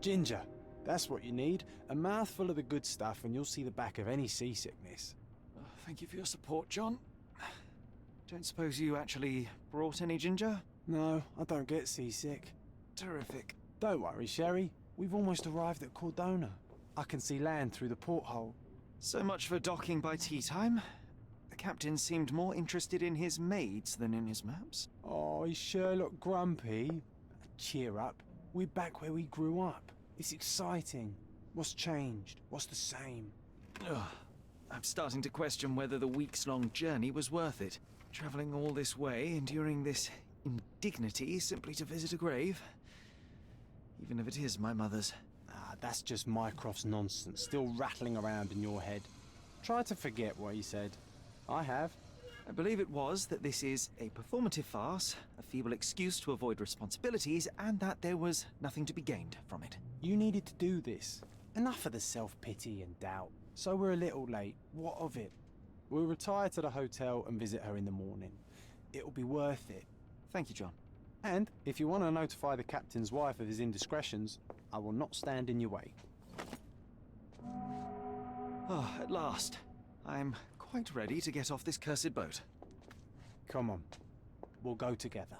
Ginger. That's what you need. A mouthful of the good stuff and you'll see the back of any seasickness. Thank you for your support, John. Don't suppose you actually brought any ginger? No, I don't get seasick. Terrific. Don't worry, Sherry. We've almost arrived at Cordona. I can see land through the porthole. So much for docking by tea time. The captain seemed more interested in his maids than in his maps. Oh, is Sherlock grumpy? Cheer up. We're back where we grew up. It's exciting. What's changed? What's the same? Ugh. I'm starting to question whether the weeks-long journey was worth it. Travelling all this way, enduring this indignity simply to visit a grave. Even if it is my mother's. Ah, that's just Mycroft's nonsense, still rattling around in your head. Try to forget what he said. I have. I believe it was that this is a performative farce, a feeble excuse to avoid responsibilities, and that there was nothing to be gained from it. You needed to do this. Enough of the self-pity and doubt. So we're a little late. What of it? We'll retire to the hotel and visit her in the morning. It'll be worth it. Thank you, John. And if you want to notify the captain's wife of his indiscretions, I will not stand in your way. Oh, at last. I'm quite ready to get off this cursed boat. Come on. We'll go together.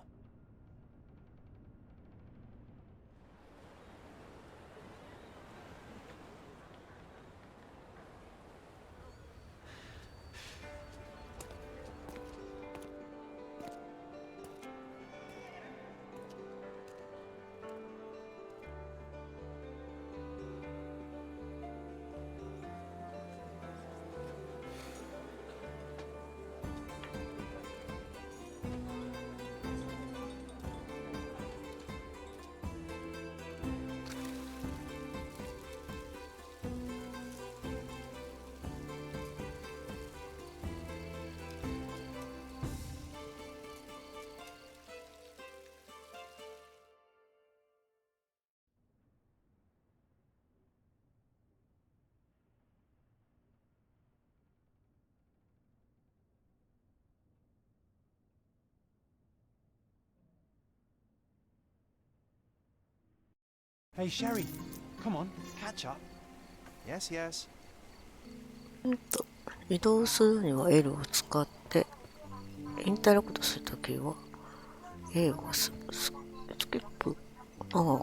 Hey, Sherry. Come on, catch up. Yes, yes. 移動するには L を使ってインタラクトするときは A をスキップ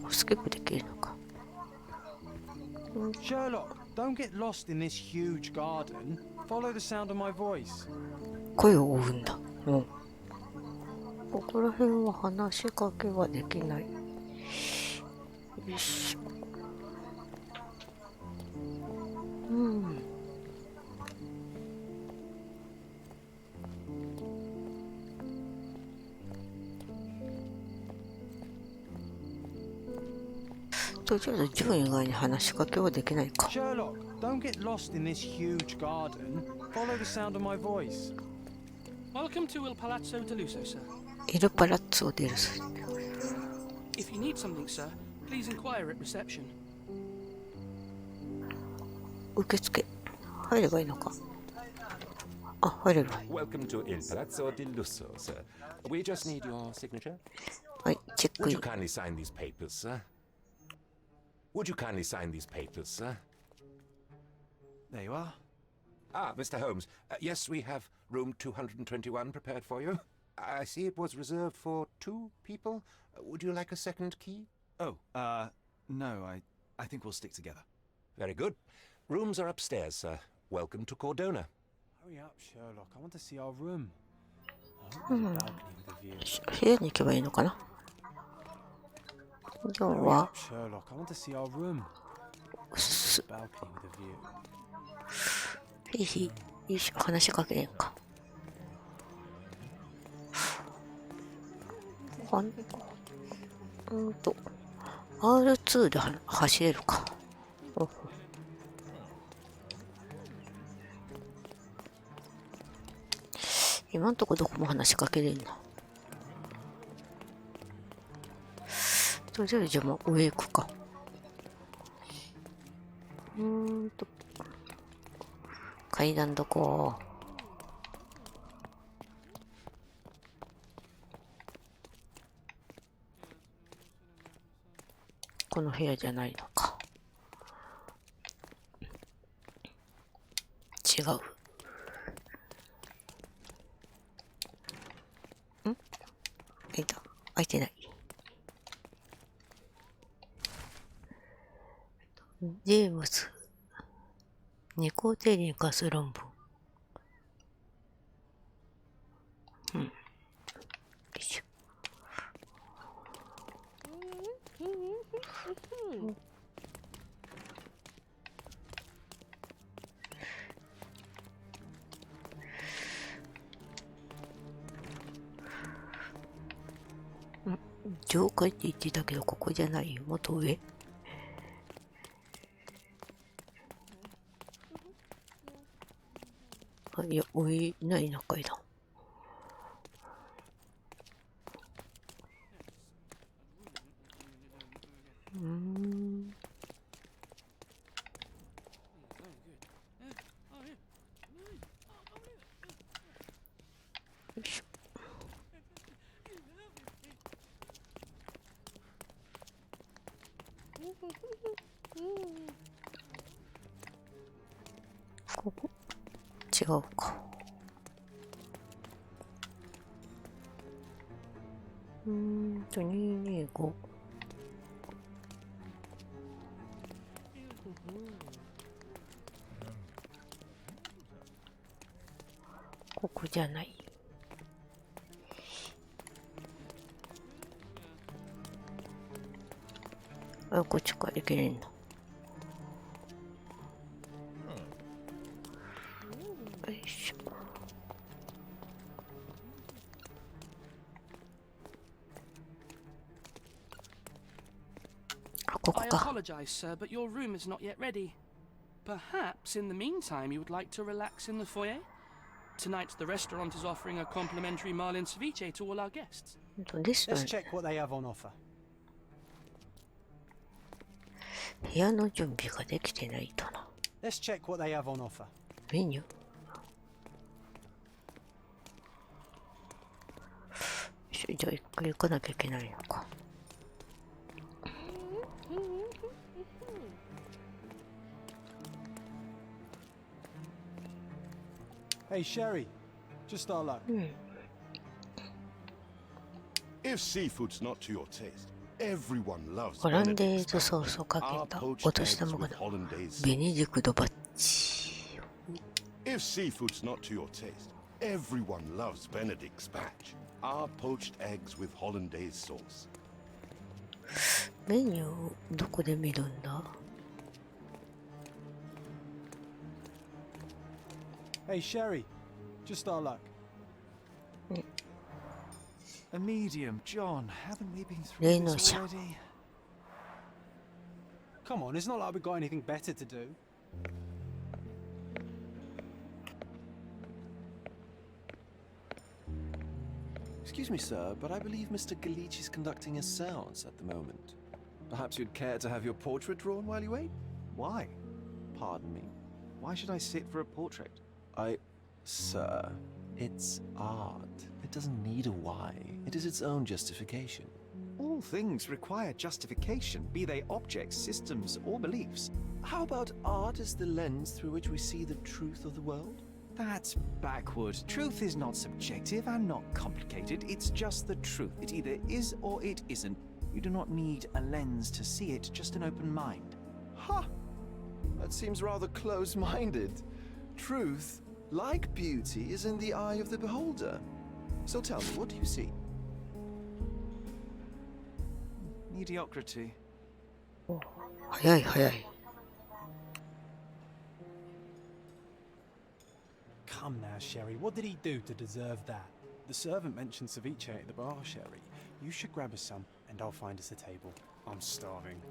スキップできるのか。Sherlock, don't get lost in this huge garden. Follow the sound of my voice. 声を追うんだ。ここら辺は話しかけはできない。よし。とりあえず自分以外に話しかけはできないか。Sherlock, don't get lost in this huge garden. Follow the sound of my voice. Welcome to Il Palazzo de Lusso, sir. イルパラッツォデルス。If you need something, sir, please inquire at reception. 受付入ればいいのか。あ、入れる。Welcome to Il Palazzo di Lusso, sir. We just need your signature. はい、チェック Would イ you ン。 kindly sign these papers, sir? Would you kindly sign these papers, sir? There you are. Ah, Mr. Holmes. Yes, we have room 221 prepared for you. I see it was reserved for 2 people. Would you like a second key? Oh, no, I think we'll stick together. Very good. Rooms are upstairs, sir. Welcome to Cordona. Hurry up, Sherlock. I want to see our room. I hope there's a balcony with a view. 部屋に行けばいいのかな。今日 Hurry は up, Sherlock. I want to see our room. There's a balcony with a view. ひいひい、よいしょ、話しかけれんか。R2 で走れるか。今んとこどこも話しかけれんな。とりあえずじゃあもう上行くか。階段どこ？この部屋じゃないのか。違う。開いた。開いてない。ジェームス。二項定理に関する論文。よいしょ。上階って言ってたけど、ここじゃないよ。もっと上。あ、いや、上ないな階段。よいしょ。ここ違うか。225。ここじゃない。あ、こっちから行けるんだ。よいしょ。あ、ここ I か。 apologize, sir, but your room is not yet ready. Perhaps in the meantime you would like to relax in the foyer? Tonight the restaurant is offering a complimentary marlin ceviche to all our guests. This Let's one. check what they have on offer. 部屋の準備ができてないとな。Let's check what they have on offer. メニュー。じゃあ一回行かなきゃいけないのか。Hey, Sherry. Just our luck. If seafood's not to your taste, everyone loves ホランデ Benedict ーズソースをか Our けた poached 落とした eggs もの with hollandaise ベ sauce. ネディクトバッチ。 If seafood's not to your taste, everyone loves Benedict spatch. Our poached eggs with hollandaise sauce. メニューどこで見るんだ？ Hey, Sherry. Just our luck. A medium, John. Haven't we been through 例の this 者。 already? Come on, it's not like we've got anything better to do. Excuse me, sir, but I believe Mr. Galich is conducting a séance at the moment. Perhaps you'd care to have your portrait drawn while you wait? Why? Pardon me. Why should I sit for a portrait? Sir, it's art. It doesn't need a why. It is its own justification. All things require justification, be they objects, systems, or beliefs. How about art as the lens through which we see the truth of the world? That's backward. Truth is not subjective and not complicated. It's just the truth. It either is or it isn't. You do not need a lens to see it, just an open mind. Huh. That seems rather close-minded. Truth, like beauty, is in the eye of the beholder. So tell me, what do you see? Mediocrity. 早い早い。 Come now, Sherry. What did he do to deserve that? The servant mentioned ceviche at the bar, Sherry. You should grab us some, and I'll find us a table. I'm starving.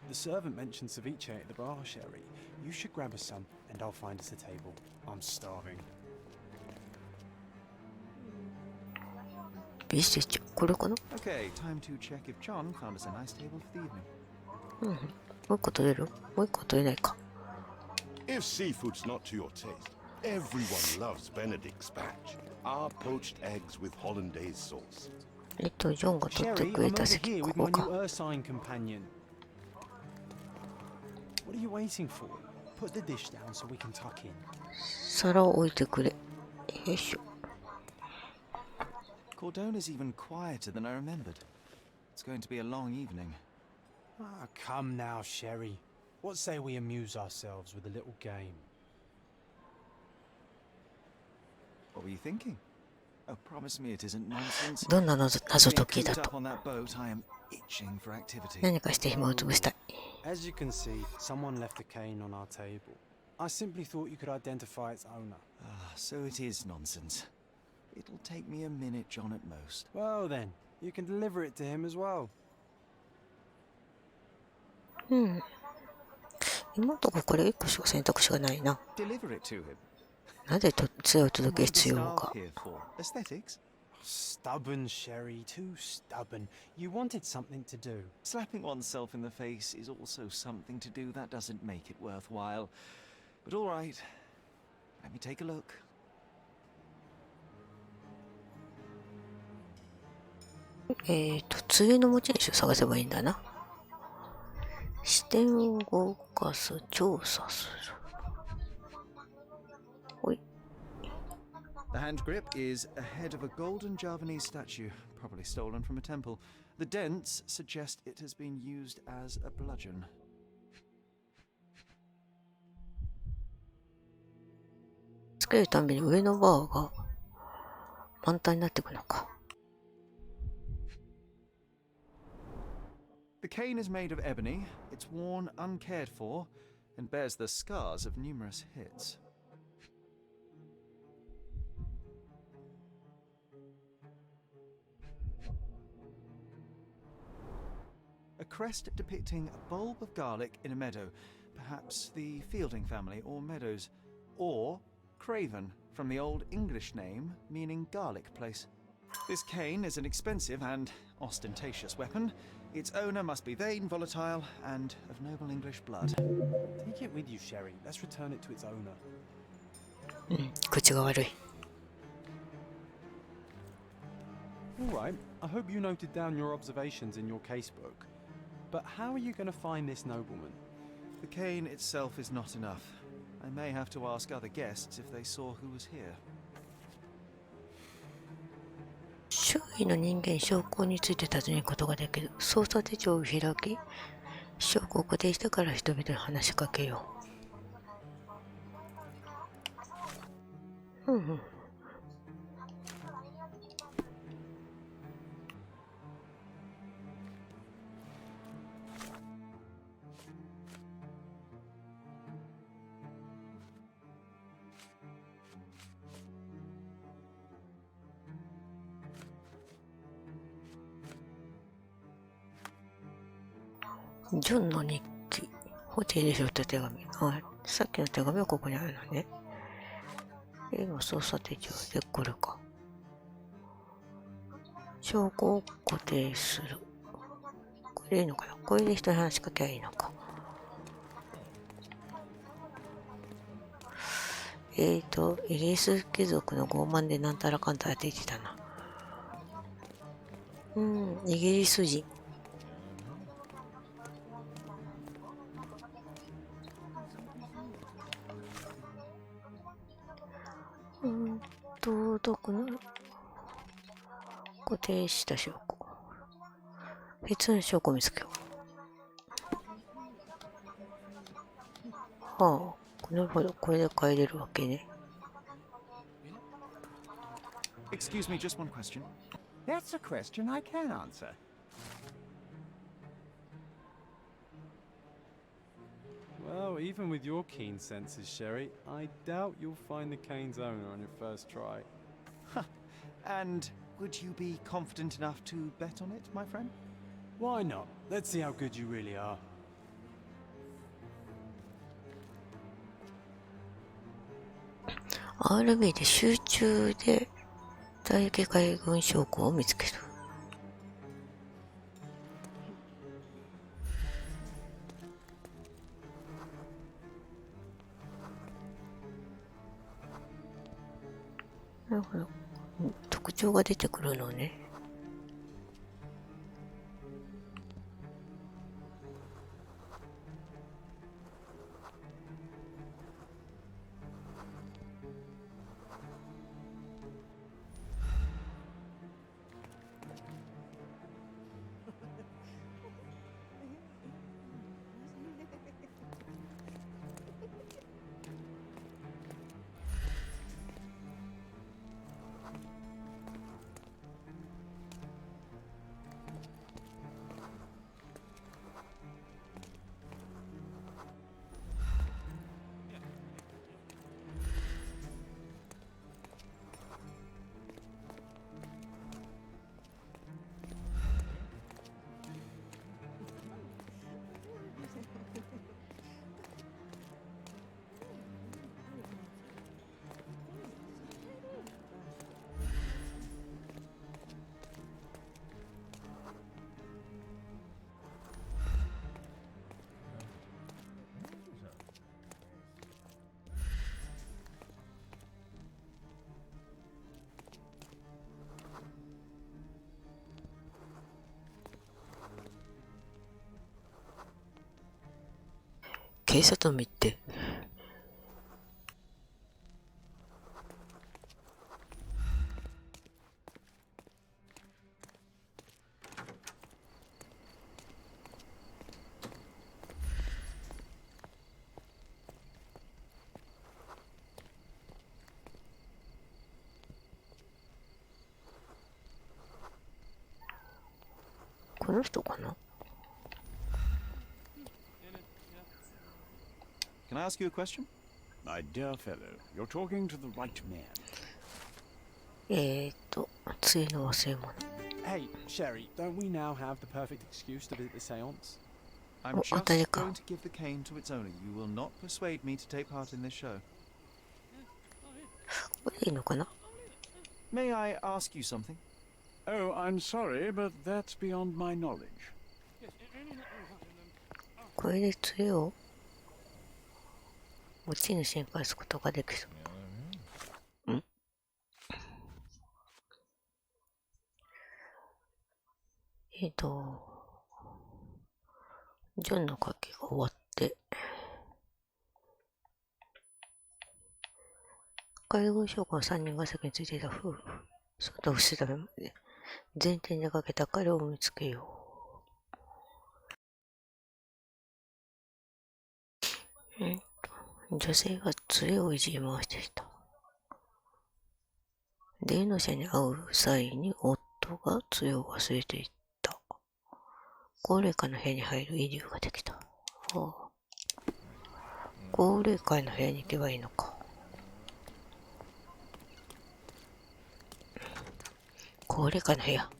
The servant mentioned ceviche at the bar, Sherry. You should grab us some, and I'll find us a table. I'm starving. ビスティッチ、これかな？ Okay, time to check if John found us a nice table for the evening. もう一個取れる？もう一個取れないか。 If seafood's not to your taste, everyone loves Benedict spatch. Our poached eggs with hollandaise sauce. ジョンが取って Sherry, くれ I'm た over 席 here こ with こ my か。 new Ursine companion. What are you waiting for? Put the dish down so we can tuck in. 皿を置いてくれ。よいしょ。Cordona's even quieter than I remembered. It's going to be a long evening. Ah, come now, Sherry. What say we amuse ourselves with a little game? What were you thinking? Oh, promise me it isn't nonsense. どんな謎 Being 解き cooped だ up と。 on that boat, I am itching for activity. 何かして暇を潰したい。 As you can see, someone left a cane on our table. I simply thought you could identify its owner. Ah, so it is nonsense. It'll take me a minute, John, at most. Well then, you can deliver it to him as well. うん。今のところこれ1個しか選択肢がないな。 Deliver it to him. なぜ強い届け What 必 is 要 staff か。 here for? Aesthetics? Stubborn, Sherry, too stubborn. You wanted something to do. Slapping oneself in the face is also something to do. That doesn't make it worthwhile. But all right, let me take a look. 杖の持ち主を探せばいいんだな。視点を動かす、調査する。ほい。 The hand grip is a head of a golden Javanese statue, probably stolen from a temple. The dents suggest it has been used as a bludgeon. つけるたんびに上のバーが満タンになっていくのか。 The cane is made of ebony, it's worn uncared for, and bears the scars of numerous hits. A crest depicting a bulb of garlic in a meadow, perhaps the Fielding family or Meadows, or Craven, from the Old English name meaning garlic place. This cane is an expensive and ostentatious weapon. Its owner must be vain, volatile, and of noble English blood. Take it with you, Sherry. Let's return it to its owner. うん、口が悪い。 All right. I hope you noted down your observations in your casebook. But how are you going to find this nobleman? The cane itself is not enough. I may have to ask other guests if they saw who was here. 周囲の人間証拠について尋ねることができる。捜査手帳を開き、証拠を固定してから人々に話しかけよう。うんうん。ジョンの日記。ホテルで拾った手紙。はい。さっきの手紙はここにあるのね。今捜査手帳でこれか。証拠を固定する。これでいいのかな。これで人に話しかけばいいのか。イギリス貴族の傲慢でなんたらかんたらって言ってたな。イギリス人。どこの固定した証拠。別の証拠を見つけよう。はあ、なるほど。これで帰れるわけね。Excuse me, just one question. That's a question I can answer. Well, even with your keen senses, Sherry, I doubt you'll find the cane's owner on your first try. And would you be confident enough to bet on it, my friend? Why not? Let's see how good you really are. RB で集中で大撃海軍証拠を見つける。なるほど。特徴が出てくるのね。警察見て。この人かな。 Can I ask you a question? My dear fellow, you're talking to the right man. 次の忘れ物。 Hey, Sherry, don't we now have the perfect excuse to visit the seance? I'm Oh, just Atarika. going to give the cane to its owner. You will not persuade me to take part in this show. これいいのかな。 May I ask you something? Oh, I'm sorry, but that's beyond my knowledge. これで杖を持ち主に返すことができる。ん？ジョンの書きが終わって、介護職の3人が先についていた夫婦、外を調べまで、前提にかけた彼を見つけよう。女性は杖をいじり回していた。霊能者に会う際に夫が杖を忘れていった。高齢化の部屋に入る遺留ができた。高齢会の部屋に行けばいいのか。高齢会の部屋。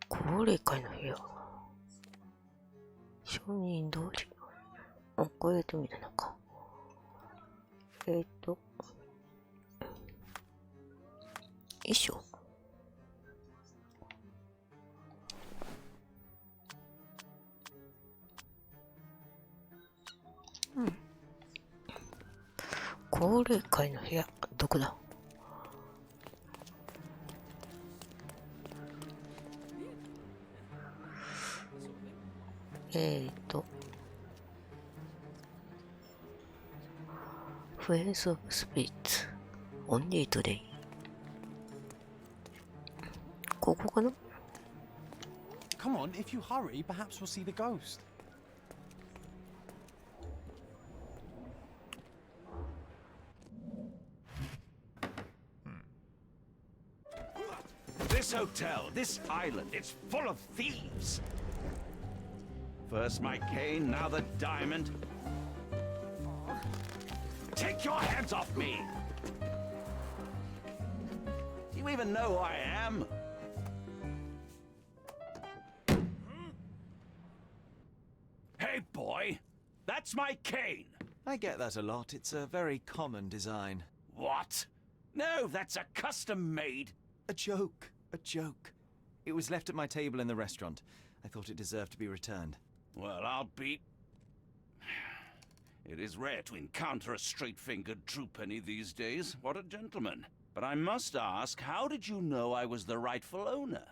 高齢会の部屋。承認通り。こうやってみるのか。衣装。高齢会の部屋、どこだ？Friends of Spirits Only Today。ここかな？ Come on, if you hurry, perhaps we'll see the ghost. This hotel, this island, it's full of thieves. First my cane, now the diamond. Take your hands off me! Do you even know who I am? Hey, boy! That's my cane! I get that a lot. It's a very common design. What? No, that's a custom-made... A joke. A joke. It was left at my table in the restaurant. I thought it deserved to be returned. Well, I'll be... It is rare to encounter a straight-fingered true penny these days. What a gentleman. But I must ask, how did you know I was the rightful owner?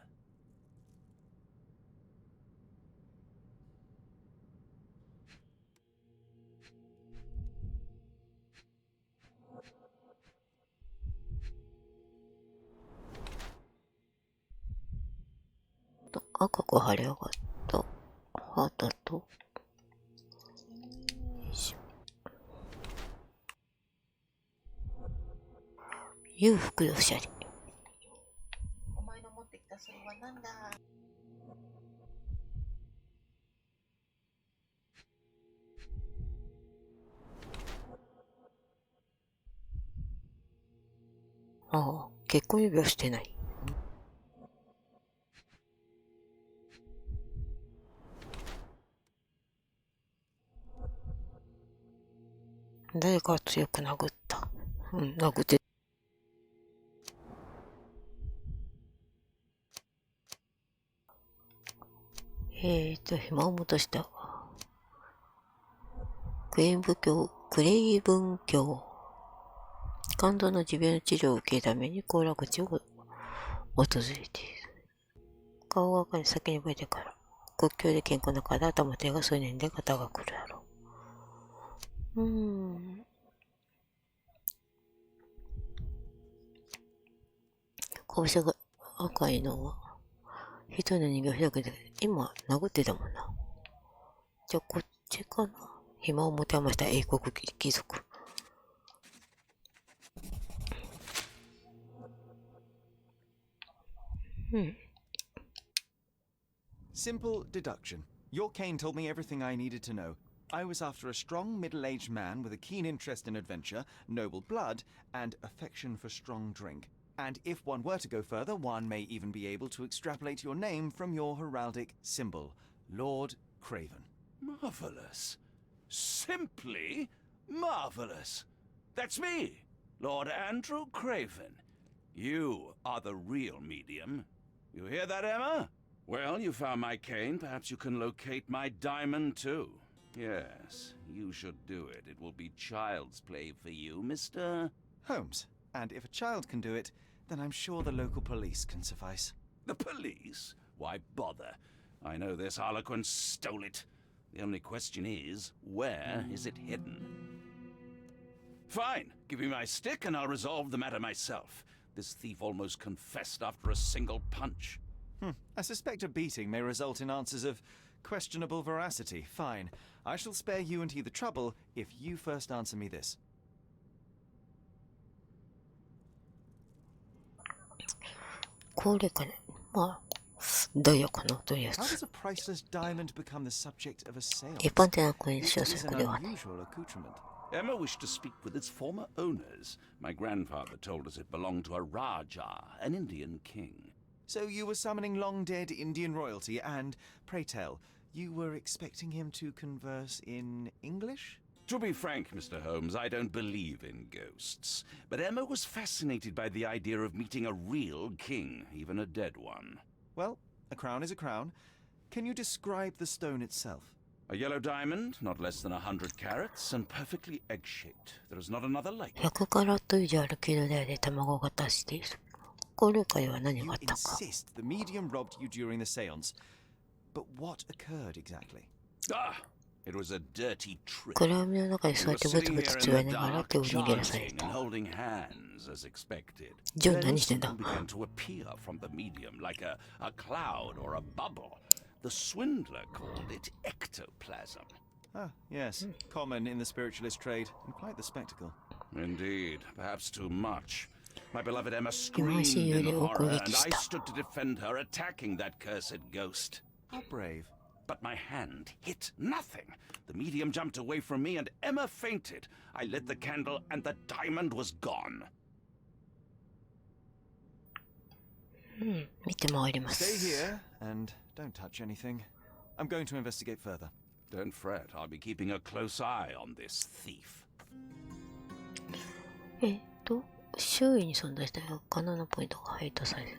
赤く腫れ上がった肌と、裕福よしゃり。お前の持ってきたそれはなんだ？ああ、結婚指輪してない。誰か強く殴った。殴って。暇を持たした。クレイブン教。肝臓の持病の治療を受けるために行楽地を訪れている。顔が赤に先に覚えてから。国境で健康な体、頭手が数年で肩が来るやろう。拳が赤いのは、一人の人間を開けて、今殴ってたもんな。じゃあこっちかな。暇を持て余した英国貴族。Simple deduction. Your cane told me everything I needed to know. I was after a strong, middle-aged man with a keen interest in adventure, noble blood, and affection for strong drink. And if one were to go further, one may even be able to extrapolate your name from your heraldic symbol, Lord Craven. Marvelous. Simply marvelous. That's me, Lord Andrew Craven. You are the real medium. You hear that, Emma? Well, you found my cane. Perhaps you can locate my diamond, too. Yes, you should do it. It will be child's play for you, Mr. Holmes. And if a child can do it, then I'm sure the local police can suffice. The police? Why bother? I know this harlequin stole it. The only question is, where is it hidden? Fine. Give me my stick and I'll resolve the matter myself. This thief almost confessed after a single punch. I suspect a beating may result in answers of questionable veracity. Fine. I shall spare you and he the trouble if you first answer me this. これかね。まあ、ダイヤかなというや How つ。 does a priceless diamond become the subject of a sale? 一般的なコイン This 小 is 説 an ではね。 unusual accoutrement. Emma wished to speak with its former owners. My grandfather told us it belonged to a Raja, an Indian king. So you were summoning long-dead Indian royalty and, pray tell, you were expecting him to converse in English? To be frank, Mr. Holmes, I don't believe in ghosts. But Emma was fascinated by the idea of meeting a real king, even a dead one. Well, a crown is a crown. Can you describe the stone itself? A yellow diamond, not less than 100 carats, and perfectly egg-shaped. There is not another like it. 100カラット以上ある黄色であり卵型している。これかいは何 You があったか。 insist the medium robbed you during the seance. But what occurred exactly? Ah! It was a dirty trick. 暗闇の中に We 座っ were てブツ sitting ブツ here つわ in り the ながら dark, 手を握らされ chanting た。 and holding hands, as expected. ジョン Then 何してんだ something began to appear from the medium, like a cloud or a bubble. The swindler called it ectoplasm. Ah, yes. Common in the spiritualist trade, and quite the spectacle. Indeed, perhaps too much. My beloved Emma screamed Imagine in you horror, were and I going to stood to defend her, attacking that cursed ghost. How brave. But my hand hit nothing. The medium jumped away from me, and Emma fainted. I lit the candle, and the diamond was gone. 見て回りま Stay す。 here, and don't touch anything. I'm going to investigate further. Don't fret, I'll be keeping a close eye on this thief. 周囲に存在した可能なポイントが配当される。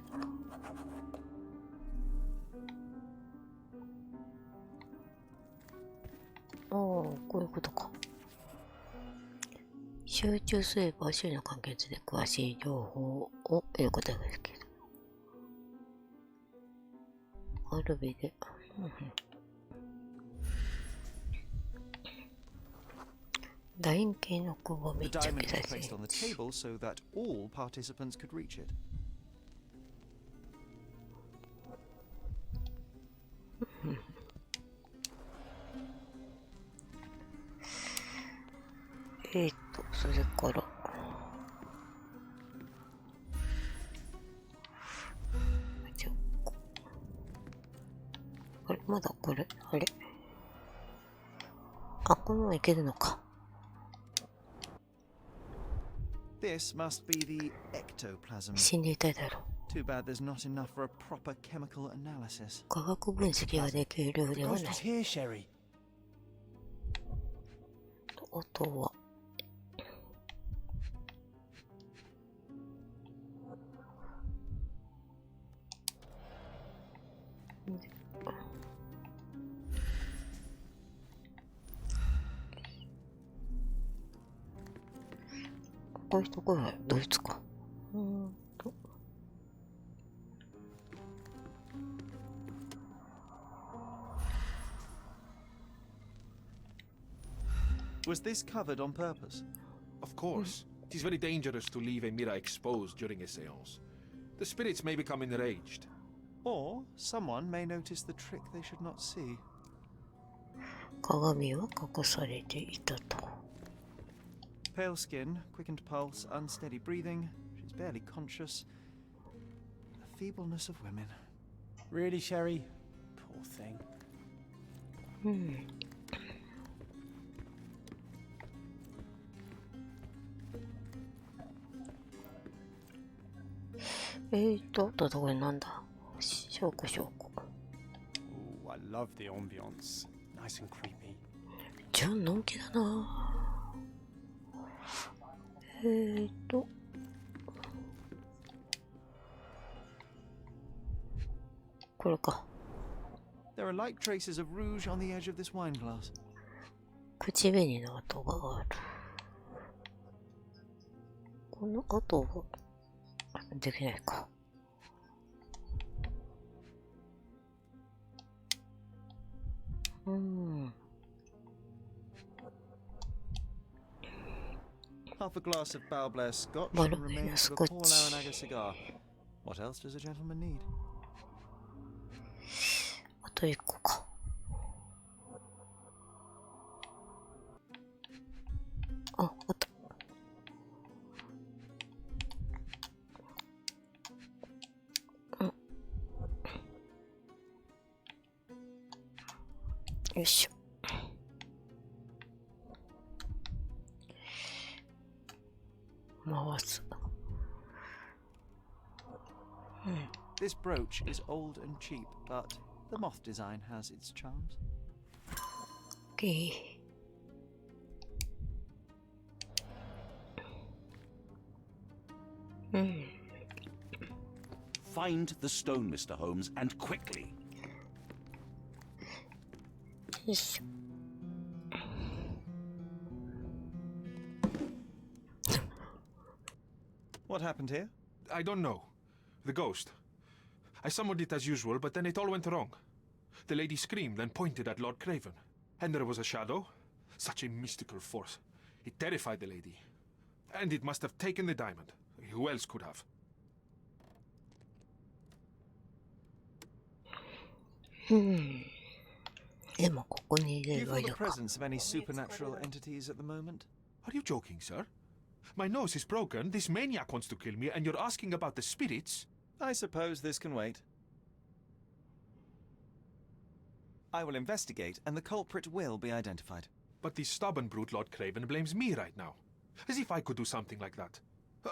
こういうことか。集中すれば周囲の関係について詳しい情報を得ることができる。アルビで。楕円形のくぼ The み着 diamond さ was れ placed て on the table so that all participants could reach it. それからあれまだこれあれこのままいけるのか。 This must be the ectoplasm. 死んでいただろう。 Too bad there's not enough for a proper chemical analysis. 化学分析ができる量 The では ghost ない is。here, Sherry. あとはこういうところはドイツか。Was this covered on purpose? Of course. It is very dangerous to leave a mirror exposed during a seance. The spirits may become enraged. Or someone may notice the trick they should not see. 鏡は隠されていたと。Pale skin, quickened pulse, unsteady breathing. She's barely conscious. The feebleness of women. Really, Sherry? Poor thing. あとこれなんだ。証拠。Ooh, I love the ambience. Nice and creepy. じゃあのんきだな。これか。There are light traces of rouge on the edge of this wine glass. 口紅の跡がある。この跡ができないか。Half a glass of Balblair Scotch Bueno, and remains of a Scotch. Paul Aranaga cigar. What else does a gentleman need? あと1個か。あった。よいしょ。回す。This brooch is old and cheap, but the moth design has its charms. OK。Find the stone, Mr. Holmes, and quickly. よいしょ。What happened here? I don't know. The ghost. I summoned it as usual, but then it all went wrong. The lady screamed and pointed at Lord Craven. And there was a shadow. Such a mystical force. It terrified the lady. And it must have taken the diamond. Who else could have? でもここに入 Do れ you る feel the 間か。 presence of any supernatural entities at the moment? Are you joking, sir? My nose is broken, this maniac wants to kill me, and you're asking about the spirits? I suppose this can wait. I will investigate, and the culprit will be identified. But the stubborn brute Lord Craven blames me right now. As if I could do something like that.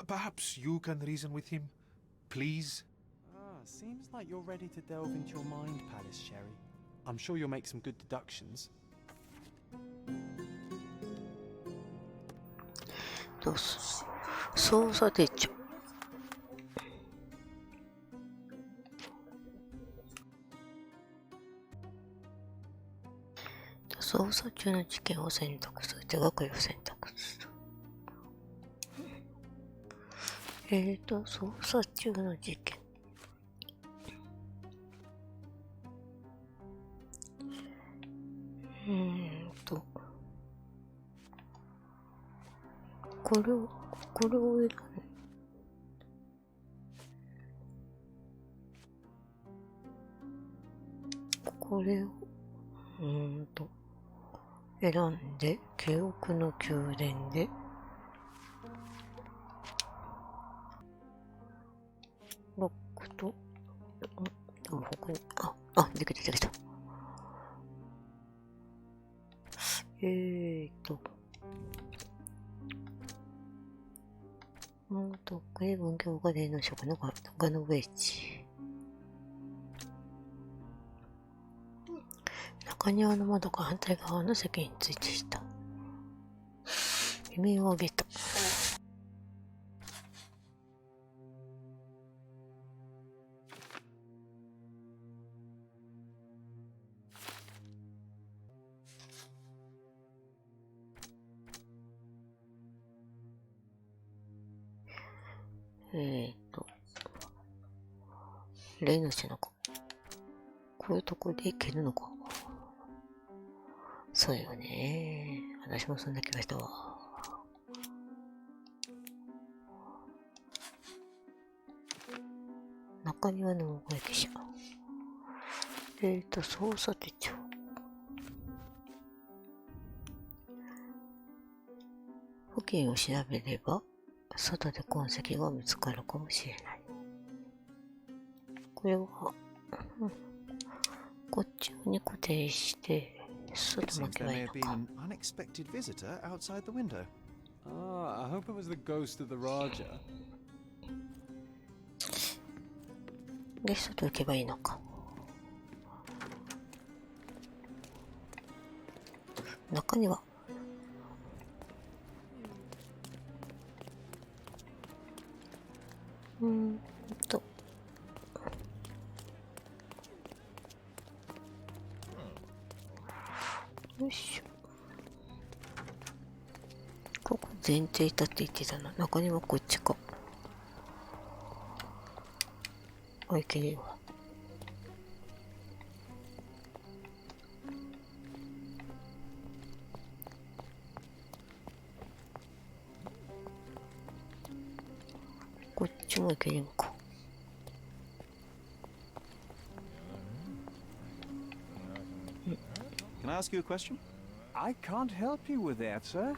Perhaps you can reason with him? Please? Seems like you're ready to delve into your mind palace, Sherry. I'm sure you'll make some good deductions. どうする？操作手帳。捜査中の事件を選択する。手がかりを選択する。捜査中の事件。これを選んこれを選んで記憶の宮殿でロックと他にできたクレ文教家伝の職のガノウェイチ中庭の窓が反対側の席についていた。耳を上げた。例の背中。こういうとこでいけるのか。そうよね。私もそんな気がしたわ。中庭の目撃者。捜査手帳。付近を調べれば、外で痕跡が見つかるかもしれない。これは、こっちに固定して、外巻けばいいのか。unexpected visitor outside the window. Ah, I hope it was the ghost of the Raja. で、外行けばいいのか。中には、よいしょ。ここ前提いたって言ってたな。中にはこっちか。あ、いけるよ。こっちもいけるんか。Can I ask you a question? I can't help you with that, sir.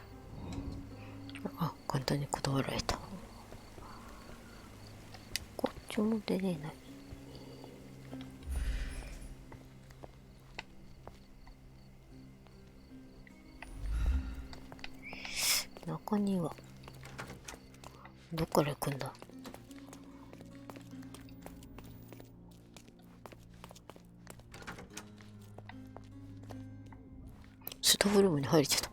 あ、簡単に断られた。こっちも出れない。中にはどっから行くんだ。スタッフルームに入れちゃった。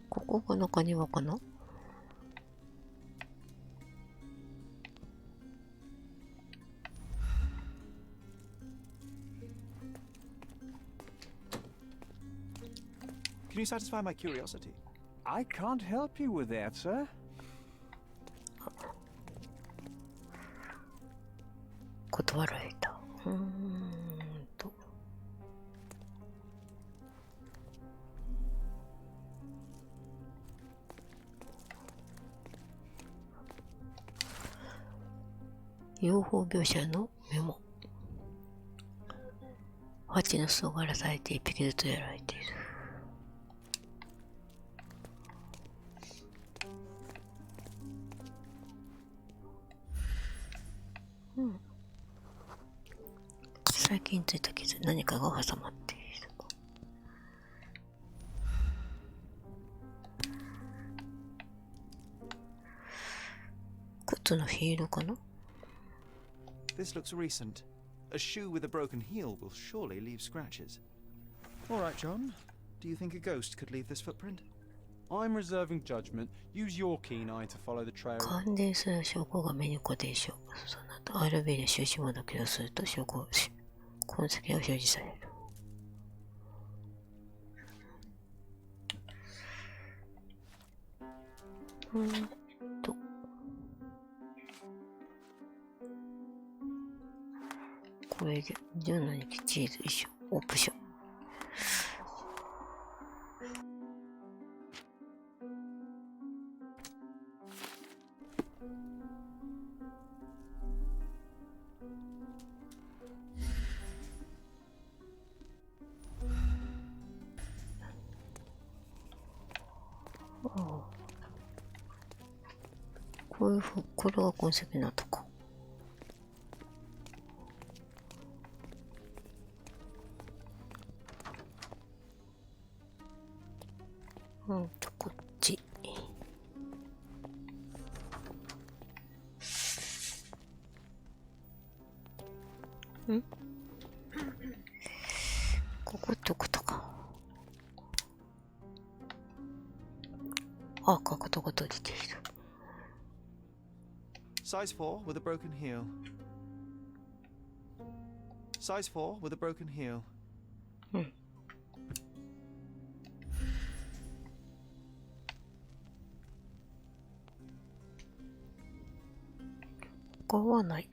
ここが中庭かな。Can you satisfy my curiosity? I can't help you with that, sir. 断られた。養蜂業者のメモ。蜂の巣を荒らされて一匹ずつやられている。最近ついた傷、何かが挟まっている。靴のヒールかな。 This looks recent. A shoe with a broken heel will surely leave scratches. All right, John. Do you think a ghost could leave this footprint? I'm reserving judgment. Use your keen eye to follow the trail. 感電する証拠が目に固定しよう。その後 RB で収支もだけをすると証拠痕跡が表示される。これで17日チーズ衣装オプション。こういうふう、これが痕跡のとこ。こっち。ここってことか。あ、かかとが閉じている。Size 4 with a broken heel. Size 4 with a broken heel. うん。他はない。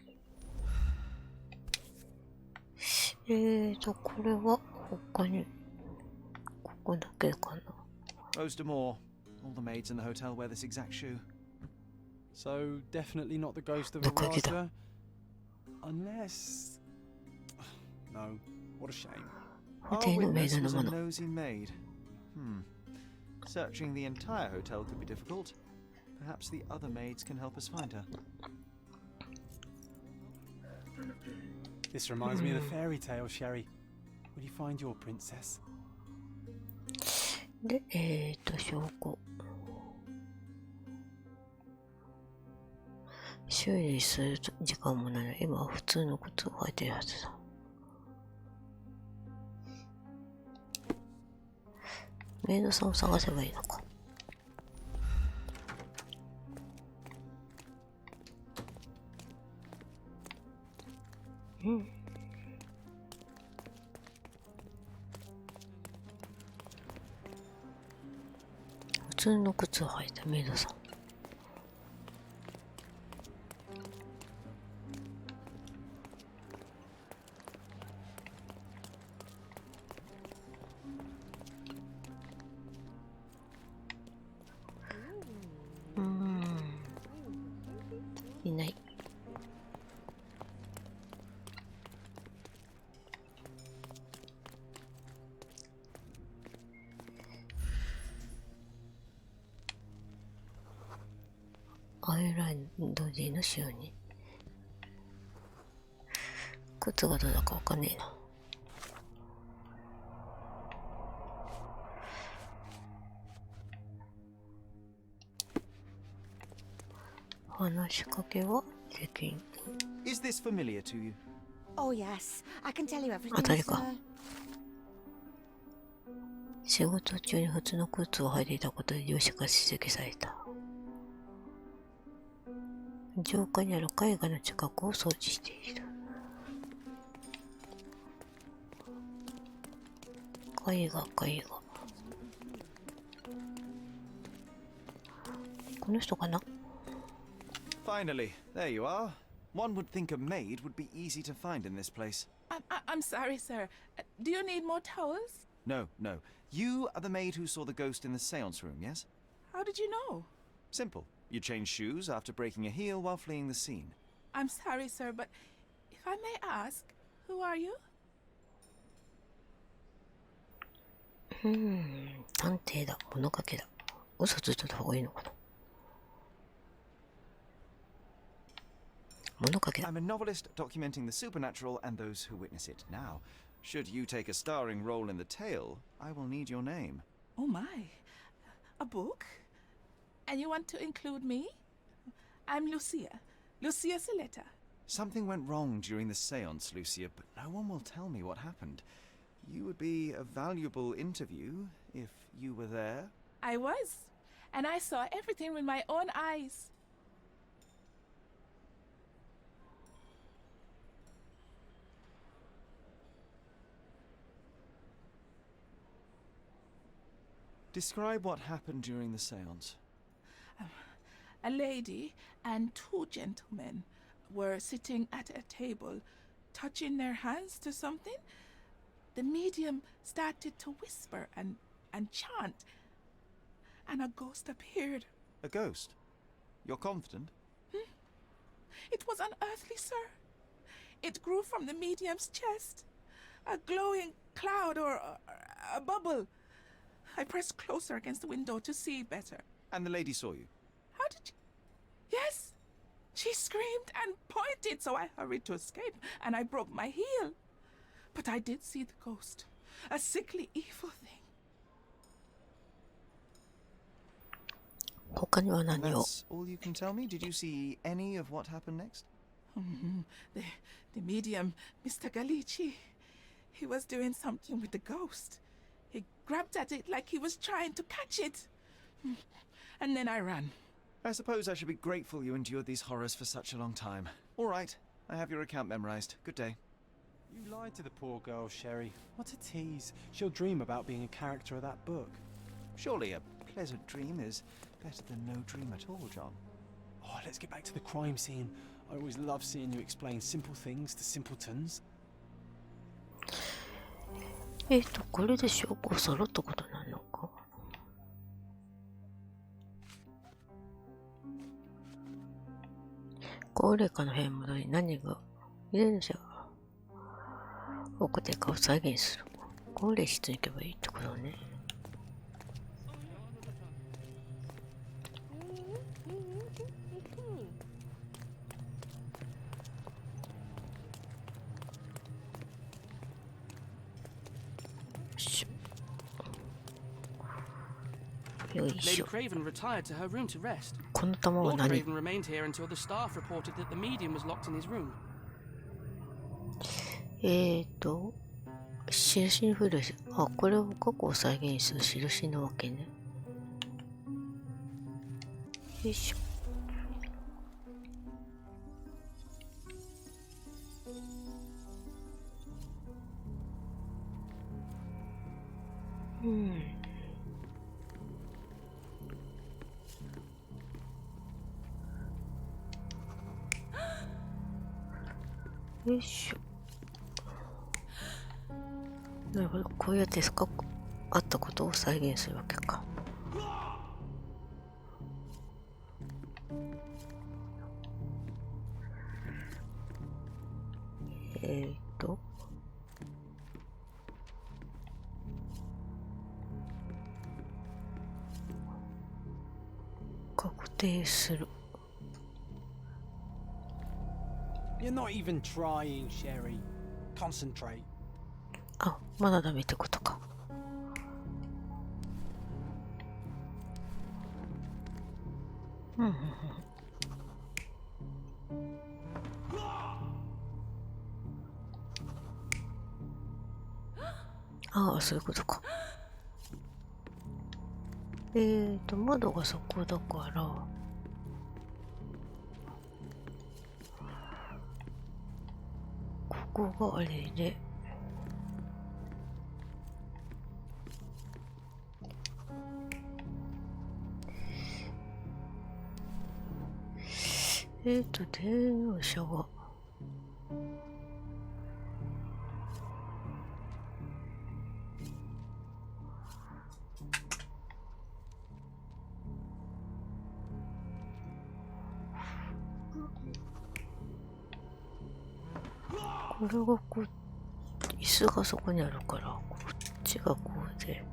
これは他に、ここだけかな。Most or more. All the maids in the hotel wear this exact shoe. So, definitely not the ghost of a どこ行けた？ Raja? Unless... No, what a shame. ホ Our テルのメイ witness ドの was も a の。 nosy maid. Searching the entire hotel could be difficult. Perhaps the other maids can help us find her. This reminds me of the fairy tale, Sherry. Will you find your princess? で、証拠。修理する時間もないの。今は普通の靴を履いてるはずだ。メイドさんを探せばいいのか。うん。普通の靴を履いたメイドさん。いない。アイランドGの収入。靴がどうだかわかんねえな。話しかけはできん。Is this familiar to you? Oh, yes. I can tell you everything, あ、誰か。 sir. 仕事中に普通の靴を履いていたことで上司が指摘された。城下にある絵画の近くを掃除している。絵画。この人かな？ Finally, there you are. One would think a maid would be easy to find in this place. I'm sorry, sir. Do you need more towels? No. You are the maid who saw the ghost in the seance room, yes? How did you know? Simple. You changed shoes after breaking a heel while fleeing the scene. I'm sorry, sir, but if I may ask, who are you? 探偵だ。物書きだ。嘘ついてた方がいいのかな。物書きだ。 I'm a novelist documenting the supernatural and those who witness it. Now, should you take a starring role in the tale, I will need your name. Oh my. A book? And you want to include me? I'm Lucia. Lucia Saletta. Something went wrong during the seance, Lucia, but no one will tell me what happened. You would be a valuable interview if you were there. I was. And I saw everything with my own eyes. Describe what happened during the seance. A lady and two gentlemen were sitting at a table, touching their hands to something. The medium started to whisper and chant, and a ghost appeared. A ghost? You're confident? It was unearthly, sir. It grew from the medium's chest. A glowing cloud or a bubble. I pressed closer against the window to see better. And the lady saw you? How did you... Yes! She screamed and pointed, so I hurried to escape, and I broke my heel. But I did see the ghost. A sickly, evil thing. 他には And 何を？ that's all you can tell me? Did you see any of what happened next? The medium, Mr. Galici, he was doing something with the ghost. He grabbed at it like he was trying to catch it. And then I ran. I suppose I should be grateful you endured these horrors for such a long time. All right, I have your account memorized. Good day. You lied to the poor girl, Sherry. What a tease. She'll dream about being a character of that book. Surely a pleasant dream is better than no dream at all, John. Oh, let's get back to the crime scene. I always love seeing you explain simple things to simpletons. これで証拠を揃ったことなのか。高齢化の部屋に戻り何が遺伝者が起こってかを再現する。高齢室に行けばいいってことね。Lady Craven retired to her room to rest. この玉は Lord 何？ Craven remained here until the staff reported that the medium was locked in his room. 印に触れる。あ、これを過去を再現する印なわけね。よいしょ。よいしょ。なるほど、こうやって過去あったことを再現するわけか。確定する。You're not even trying, Sherry. Concentrate. あ、まだダメってことか。ああ、そういうことか。窓がそこだから、ここがあれで、電話者が、これがこう、椅子がそこにあるから、こっちがこうで、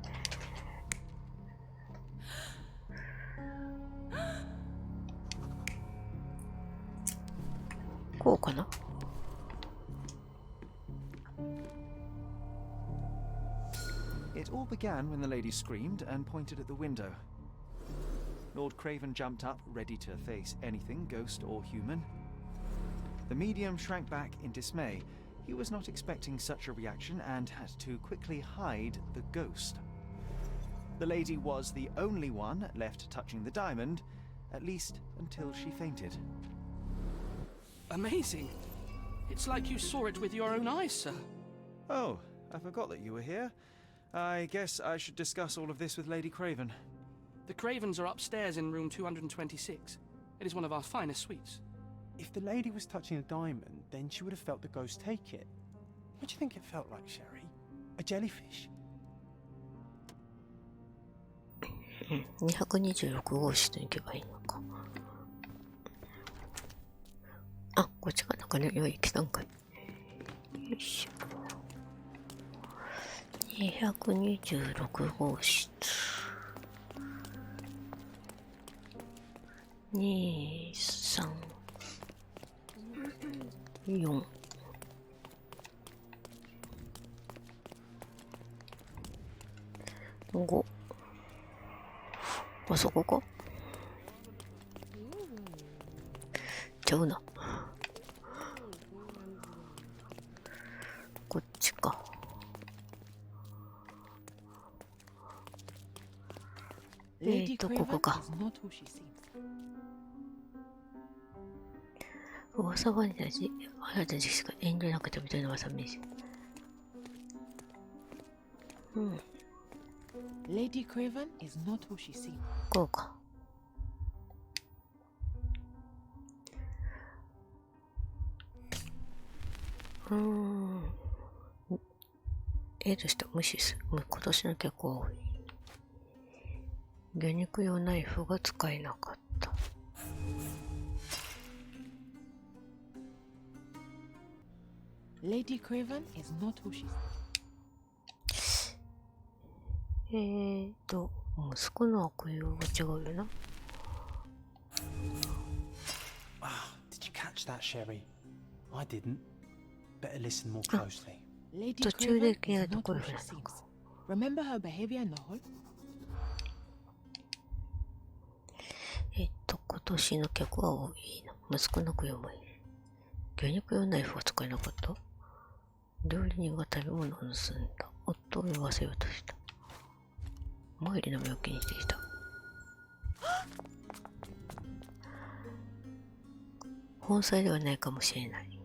こうかな。It all began when the lady screamed and pointed at the window. Lord Craven jumped up, ready to face anything, ghost or human. The medium shrank back in dismay. He was not expecting such a reaction and had to quickly hide the ghost. The lady was the only one left touching the diamond, at least until she fainted. Amazing. It's like you saw it with your own eyes, sir. Oh, I forgot that you were here. I guess I should discuss all of this with Lady Craven. The Cravens are upstairs in room 226. It is one of our finest suites. If the lady was touching a diamond, then she would have felt the ghost take it. What do you think it felt like, Sherry? A jellyfish? 226号室に行けばいいのか。あ、こっちかなんかね、良い来たんかい。よいしょ。226号室。2、3、4。5。あそこか？ちゃうな。こっちか。ここか。噂話だし、あなたたちしか遠慮なくてみたいな噂話。うん。Lady Craven is not who she seems. こうか。得る人無視する。今年の結構多い。魚肉用ナイフが使えなかった。Lady Craven is not who she seems. 息子の悪用が違うよな。Did you catch that, Sherry? I didn't. Better listen more closely. Lady 途中で Craven 気にな is ると not ころ who が she seems. Remember her behavior in the hall? 今年の客は多いの。息子の供養もいい。魚肉用ナイフは使えなかった。料理人が食べ物を盗んだ。夫を呼ばせようとした。周りの目を気にしていた。本妻ではないかもしれない。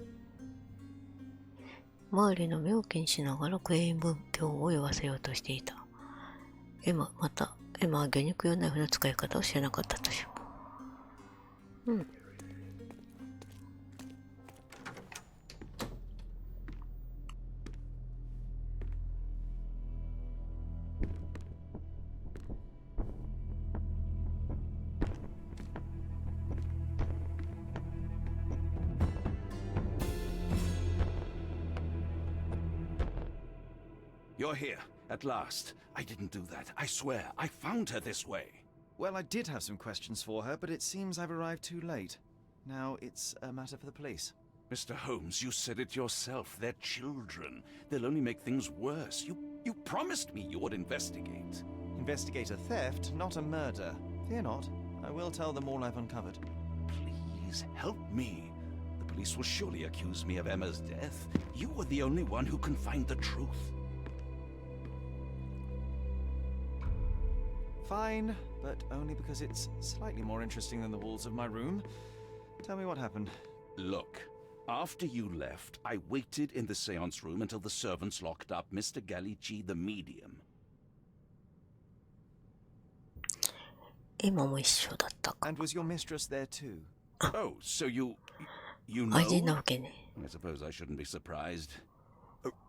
周りの目を気にしながらクレイン文教を呼ばせようとしていた。エマは魚肉用ナイフの使い方を知らなかったとしよう。うん。You're here, at last. I didn't do that. I swear, I found her this way. Well, I did have some questions for her, but it seems I've arrived too late. Now it's a matter for the police. Mr. Holmes, you said it yourself. They're children. They'll only make things worse. You promised me you would investigate. Investigate a theft, not a murder. Fear not. I will tell them all I've uncovered. Please, help me. The police will surely accuse me of Emma's death. You are the only one who can find the truth. Fine, but only because it's slightly more interesting than the walls of my room. Tell me what happened. Look, after you left, I waited in the seance room until the servants locked up Mr. Gallici, the medium. 今も一緒だったか。 And was your mistress there too? Oh, so you know? 味なわけね。I suppose I shouldn't be surprised.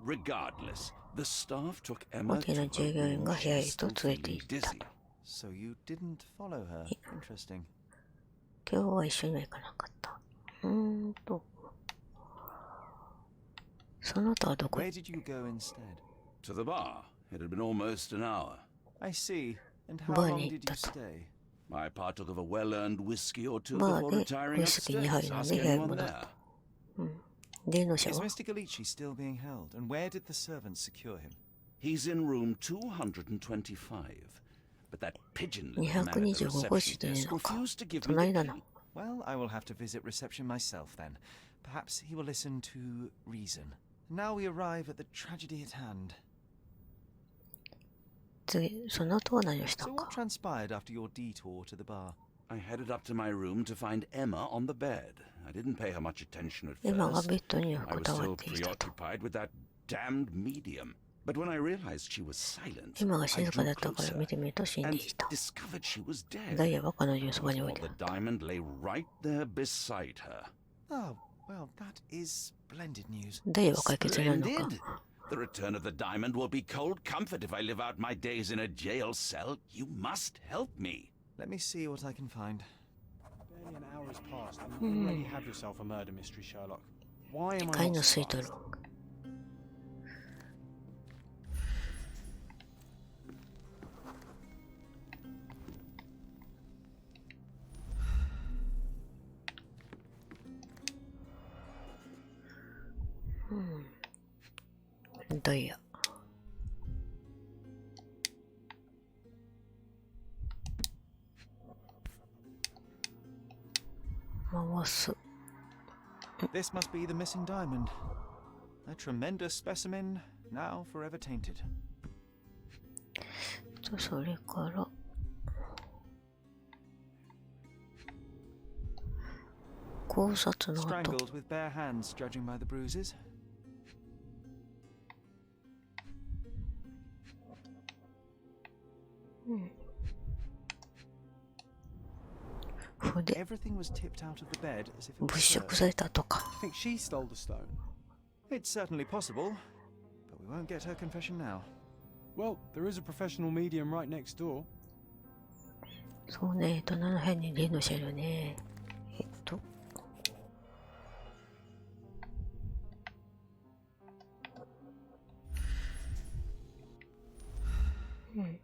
Regardless, the staff took Emma 大きな to 従業 her 員が room. 部屋へ She's と still 連れて feeling 行った dizzy. So you didn't follow her. Interesting. 今日は一緒には行かなかった。その他はどこ Where did you go instead? To the bar. It had been almost an hour. I see. And how バー long に行っ did た you と。 stay? I partook of a well-earned whiskey or two バ before ーで retiring ウイスキーに upstairs. 入るの Ask で部屋に anyone 戻っ there. た。霊能者 Is は Mr. Gallici still being held? And where did the servants secure him? He's in room 225. But that pigeon little man at the 225号 reception 室にい desk るのか。 refused to give me 隣 the だ key. な。Well, I will have to visit reception myself then. Perhaps he will listen to reason. Now we arrive at the tragedy at hand. 次、その後は何をした So の what か。 transpired after your detour to the bar? I headed up to my room to find Emma on the bed. I didn't pay her much attention at エマが first. ベッドに I 横 was たわ still っていたと。 preoccupied with that damned medium. But when I realized she was silent, エマが I 静か drew だったから closer 見てみると死んで and いた。 discovered she was ダ dead. イヤは彼女のそばに置い Well, て the あった。 diamond lay right there beside her. Oh, well, that is splendid news. ダイヤは解決になるのか。 Splendid! The return of the diamond will be cold comfort if I live out my days in a jail cell. You must help me. Let me see what I can find. Barely an hour has passed, and you already have yourself a murder mystery, Sherlock. Why am 機械 I の not スイート surprised? ロング。ダイヤ。回す。 This must be the missing diamond. A tremendous specimen, now forever tainted. それから考察の後。 Strangled with bare hands, judging by the bruises. うん。筆。 Everything was tipped out of the bed as if it 物 was 色されたとか。 You think she stole the stone? It's certainly possible, but we won't get her confession now. Well, there is a professional medium right next door. そうね、7辺に例の車両ね。うん。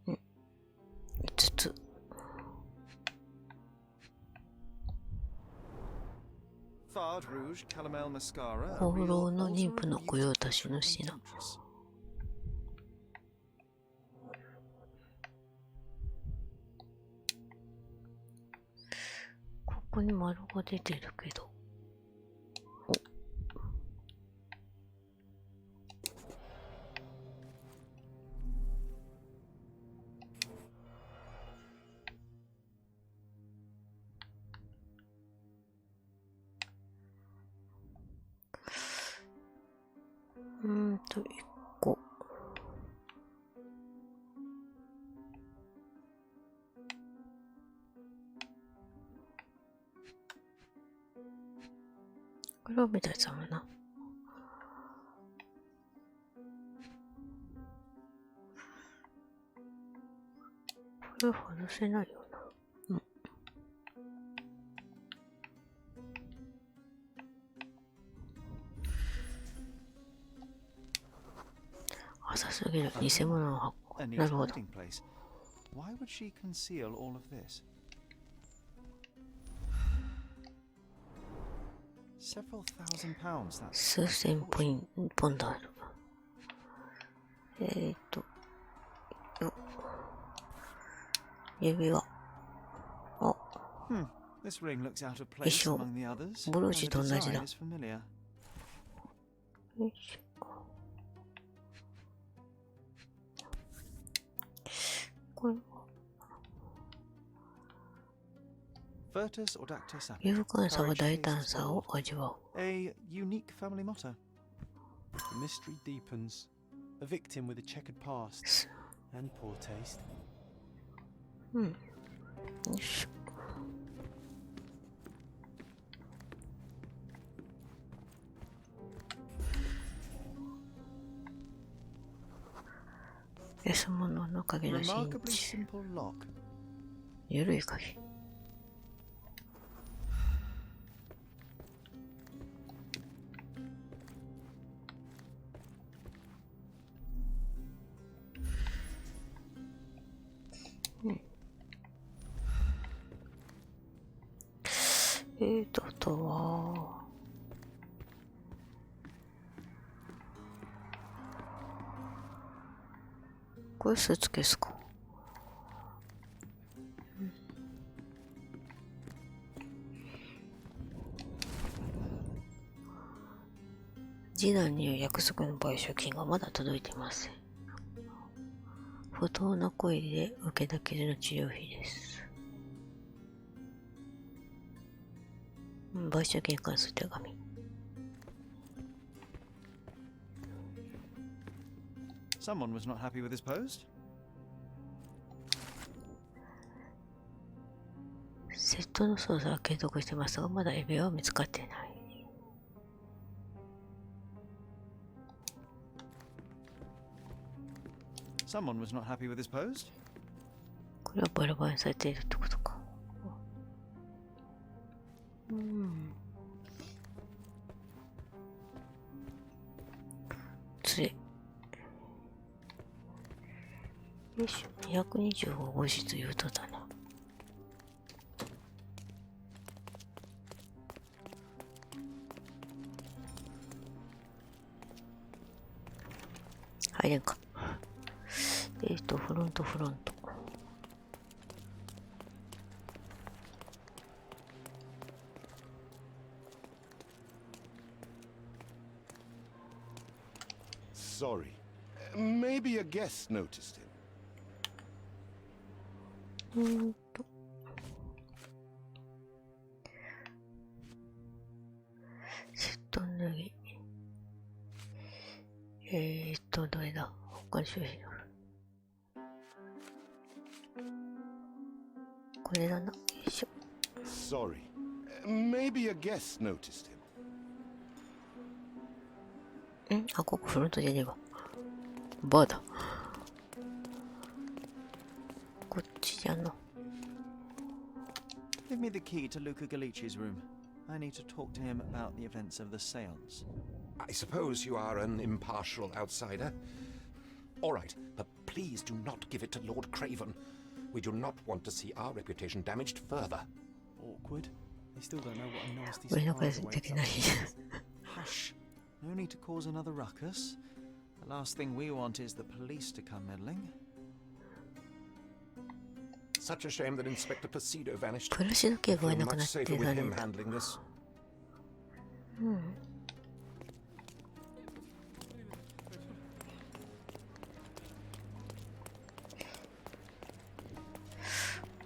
うん。5つ。Fard rouge, caramel mascara. 放浪の妊婦の御用達の品。ここに丸が出てるけど。1個。これを見たやつだもんな。これ外せないよな。うん。浅すぎる。偽物の箱。なるほど。Why would she conceal all of this? Several thousand pounds, that's 数千ポンドある。よ。指輪。あ。This ring looks out of place among the others. ブローチと同じだ。よいしょ。これは勇敢さは大胆さを味わう。A unique family motto. The mystery deepens. A victim with a checkered past and poor taste. うん。よいしょ。安物の鍵の真鍮。ゆるい鍵。あとはこれスーツケースか。次男には約束の賠償金がまだ届いていません。不当な行為で受けた傷の治療費です。賠償金に関する手紙。Someone was not happy with his post. セットの捜査は継続してますが、まだ指輪は見つかっていない。Someone was not happy with his post. これはバラバラにされているってことか。つれ。よいしょ。220は後日言うとだな。入れんか。フロント。Sorry. Maybe a guest noticed him. セット脱ぎ。どれだ？他に商品ある。これだな。よいしょ。Sorry. Maybe a guest noticed him. あ、ここフロントじゃねえわ。バーだ。こっちじゃな。Give me the key to Luca Galici's room. I need to talk to him about the events of the seance. I suppose you are an impartial outsider. All right, but please do not give it to Lord Craven. We do not want to see our reputation damaged further. Awkward. They still don't know what a nasty 俺の声 surprise で awaits きない。 Hush. No need to cause another ruckus. The last thing we want is the police to come meddling. Such a shame that Inspector Placido vanished. 暮らしの警部がい Feel なく much なって safer with 残念 him だ。 handling this.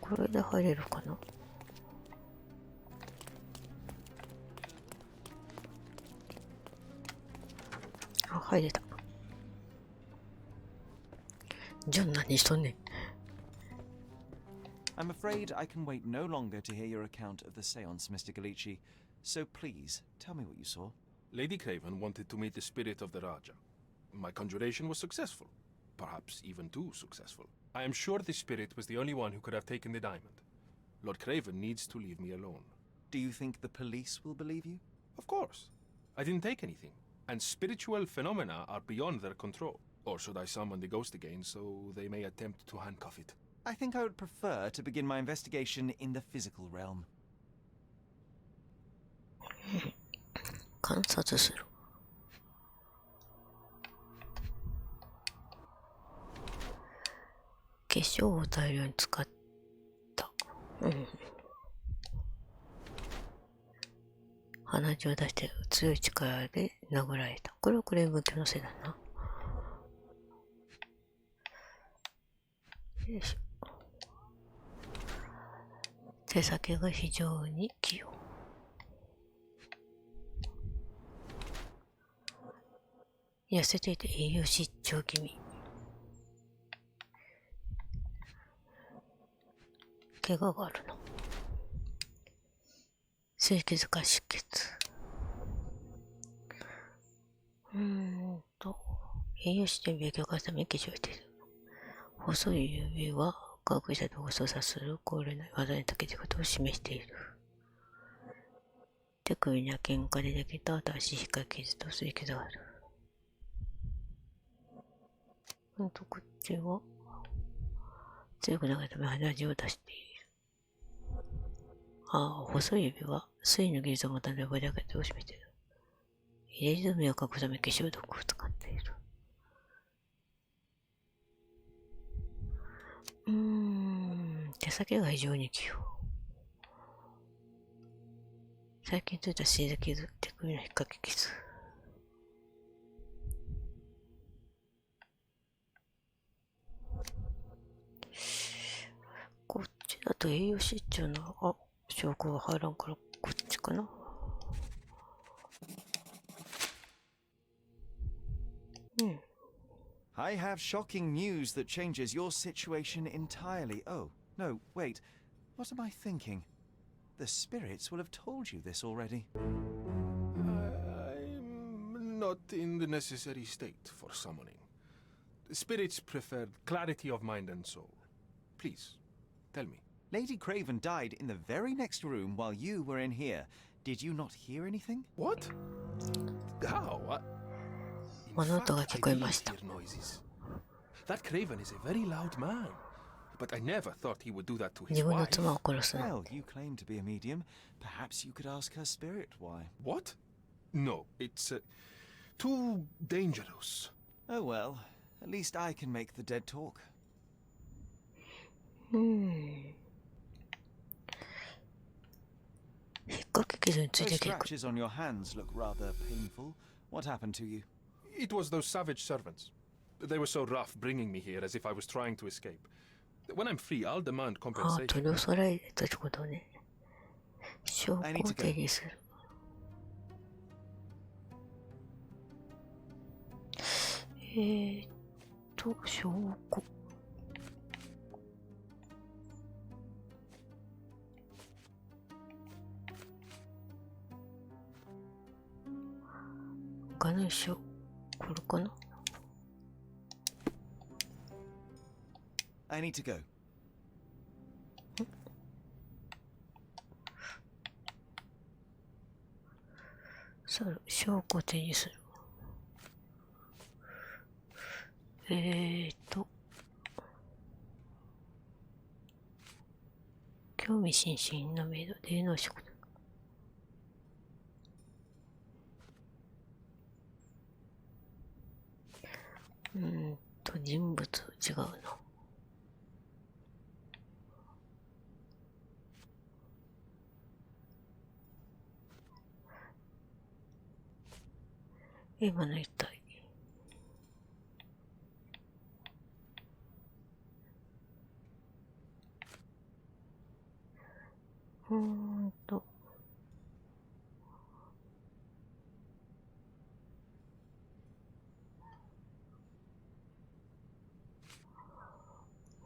これで入れるかな。あ、入れた。ジョン何しとんねん。I'm afraid I can wait no longer to hear your account of the seance, Mr. Galici. So please, tell me what you saw. Lady Craven wanted to meet the spirit of the Raja. My conjuration was successful. Perhaps even too successful. I am sure the spirit was the only one who could have taken the diamond. Lord Craven needs to leave me alone. Do you think the police will believe you? Of course. I didn't take anything. And spiritual phenomena are beyond their control. Or should I summon the ghost again so they may attempt to handcuff it? I think I would prefer to begin my investigation in the physical realm. 観察する。化粧を大量に使った。鼻血を出して強い力で殴られた。これはクレーム教のせいだな。よいしょ。手先が非常に器用。痩せていて栄養失調気味。怪我があるの。清潔化出血。栄養失調に病気を犯すために化粧している。細い指は科学者と操作する高齢な技に長けていることを示している。手首には喧嘩でできた新しい光傷と擦り傷がある。こっちは強くなるため鼻血を出している。細い指は水の技術を持たない覚えだけを示している。入れ墨を隠すため化粧毒を使っている。手先が非常に器用。最近ついたシール傷、手首の引っ掛け傷。こっちだと栄養失調の、証拠が入らんから、こっちかな。I have shocking news that changes your situation entirely. Oh, no, wait. What am I thinking? The spirits will have told you this already. I'm not in the necessary state for summoning. Spirits prefer clarity of mind and soul. Please, tell me. Lady Craven died in the very next room while you were in here. Did you not hear anything? What? How? That Craven is a very loud man. But I never thought he would do that to his wife. Well, you claim to be a medium. Perhaps you could ask her spirit why. What? No, it's too dangerous. Oh well, at least I can make the dead talk. Those scratches on your hands look rather painful. What happened to you? It was those savage servants. They were so rough bringing me here as if I was trying to escape. When I'm free, I'll demand ああ、 compensation. 取り押さえたってことね。証拠を手にする。証拠。他の証拠、これかな？ I need to go. 証拠を手にする。興味津々のメイド、霊能職。人物違うな。今の一体。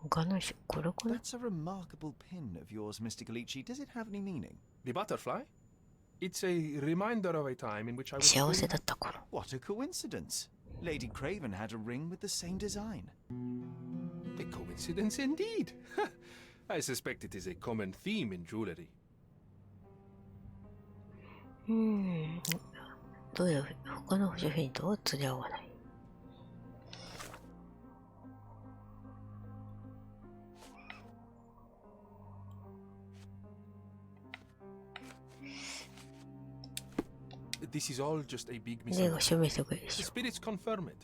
これかな？ That's a remarkable pin of yours, Mr. Galici. Does it have any meaning? The butterfly? It's a reminder of a time in which I was 幸せだった頃。 What a coincidence. Lady Craven had a ring with the same design. A coincidence indeed. I suspect it is a common theme in jewelry. どうやら他の補助品とは釣り合わない。This is all just a big 例が証明してくれるで The しょ。 spirits confirm it.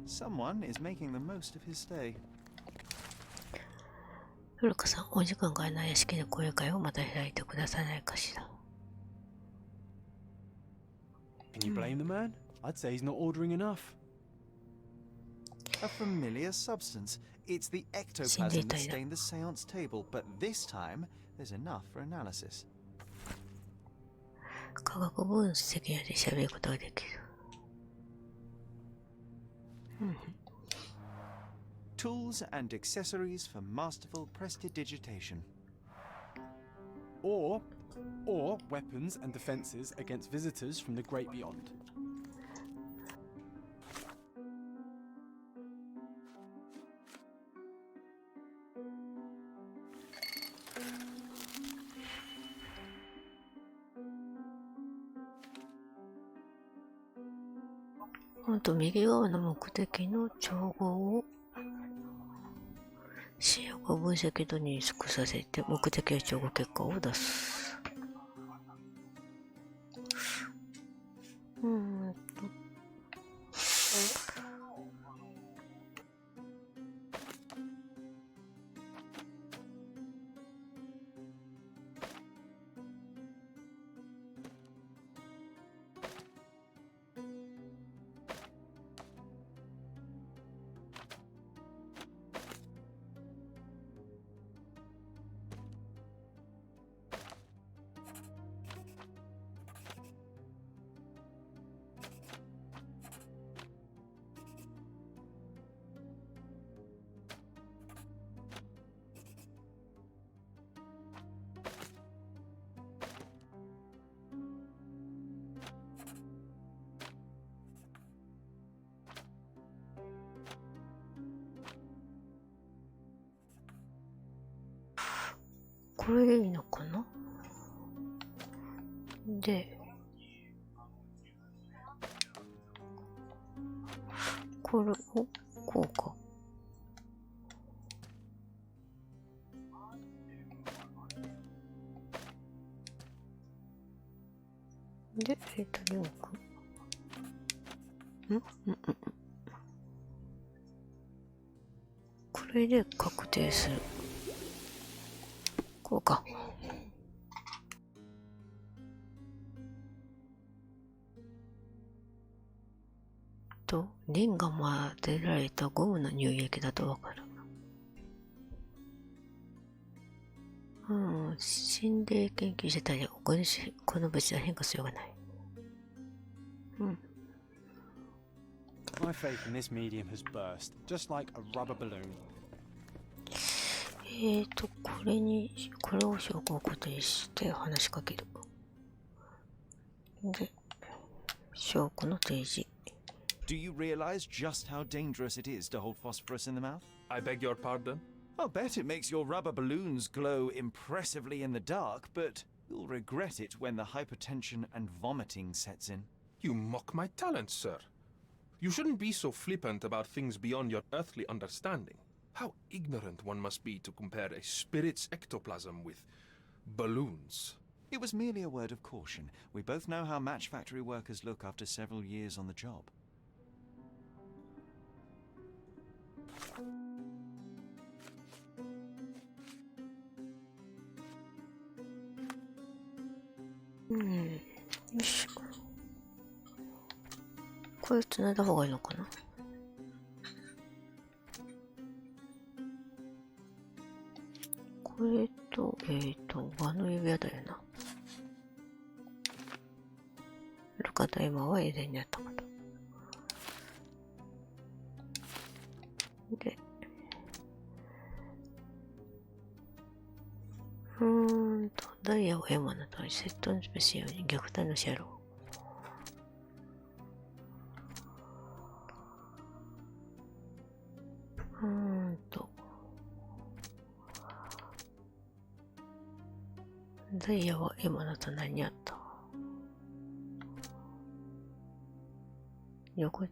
Someone is making the most of his stay. 古川さん、お時間がない屋敷で講演会をまた開いてくださらないかしら。Can you blame the man? I'd say he's not ordering enough. A familiar substance. It's the ectoplasm that stained the seance table, but this time there's enough for analysis. 科学分析で喋ることができる。Tools and accessories for masterful prestidigitation. Or weapons and defenses against visitors from the great beyond. 右側の目的の調合を視野を分析と認識させて目的や調合結果を出す。これでいいのかな？で、これをこうか。で、2億。これで確定する。こうか。リンが混ぜられたゴムの乳液だとわかる。心霊研究者たちはこの物質は変化するようがない。My faith in this medium has burst, just like a rubber balloon. これを証拠を固定して話しかける。で、証拠の提示。Do you realize just how dangerous it is to hold phosphorus in the mouth? I beg your pardon? I'll bet it makes your rubber balloons glow impressively in the dark, but you'll regret it when the hypertension and vomiting sets in. You mock my talents, sir. You shouldn't be so flippant about things beyond your earthly understanding. How ignorant one must be to compare a spirit's ectoplasm with balloons. It was merely a word of caution. We both know how match factory workers look after several years on the job. Yoしょ。これ繋いだ方がいいのかな。これと、輪の指輪だよな。ルカとエマはエデンにあったこと。で、ダイヤをエマのとにセットのスペシアルに虐待のシャロー。ダイヤはエマの隣にあった。横に、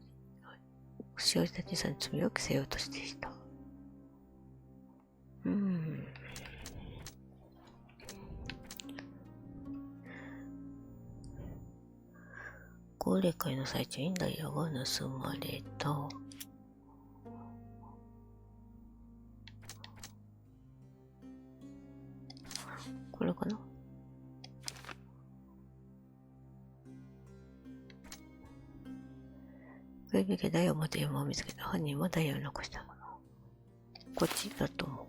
しおりたちさんに罪を着せようとしていた。高齢会の最中にダイヤが盗まれた。これかな。警備でダイヤを持って山を見つけた。犯人はダイヤを残した。こっちだと思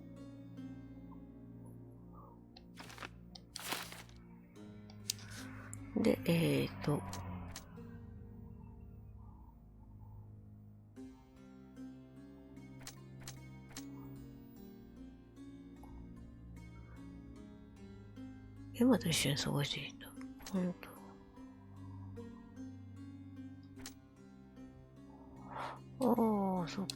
う。で、エマと一緒に過ごしていた。ああ、そうか。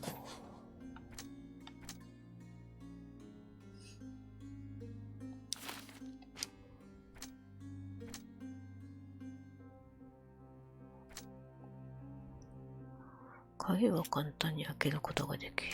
鍵は簡単に開けることができる。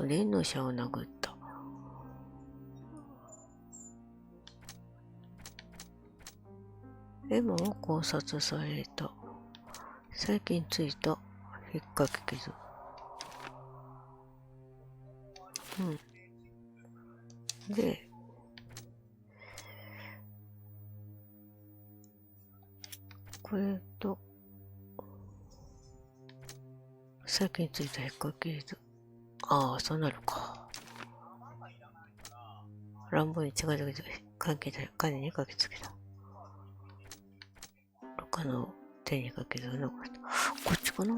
霊能者を殴った。エマは考察された。最近ついた引っかき傷。で、これと、最近ついた引っかき傷。ああ、そうなるか。乱暴に近づけて関係ない金にかけつけた。他の手にかけず残した。こっちかな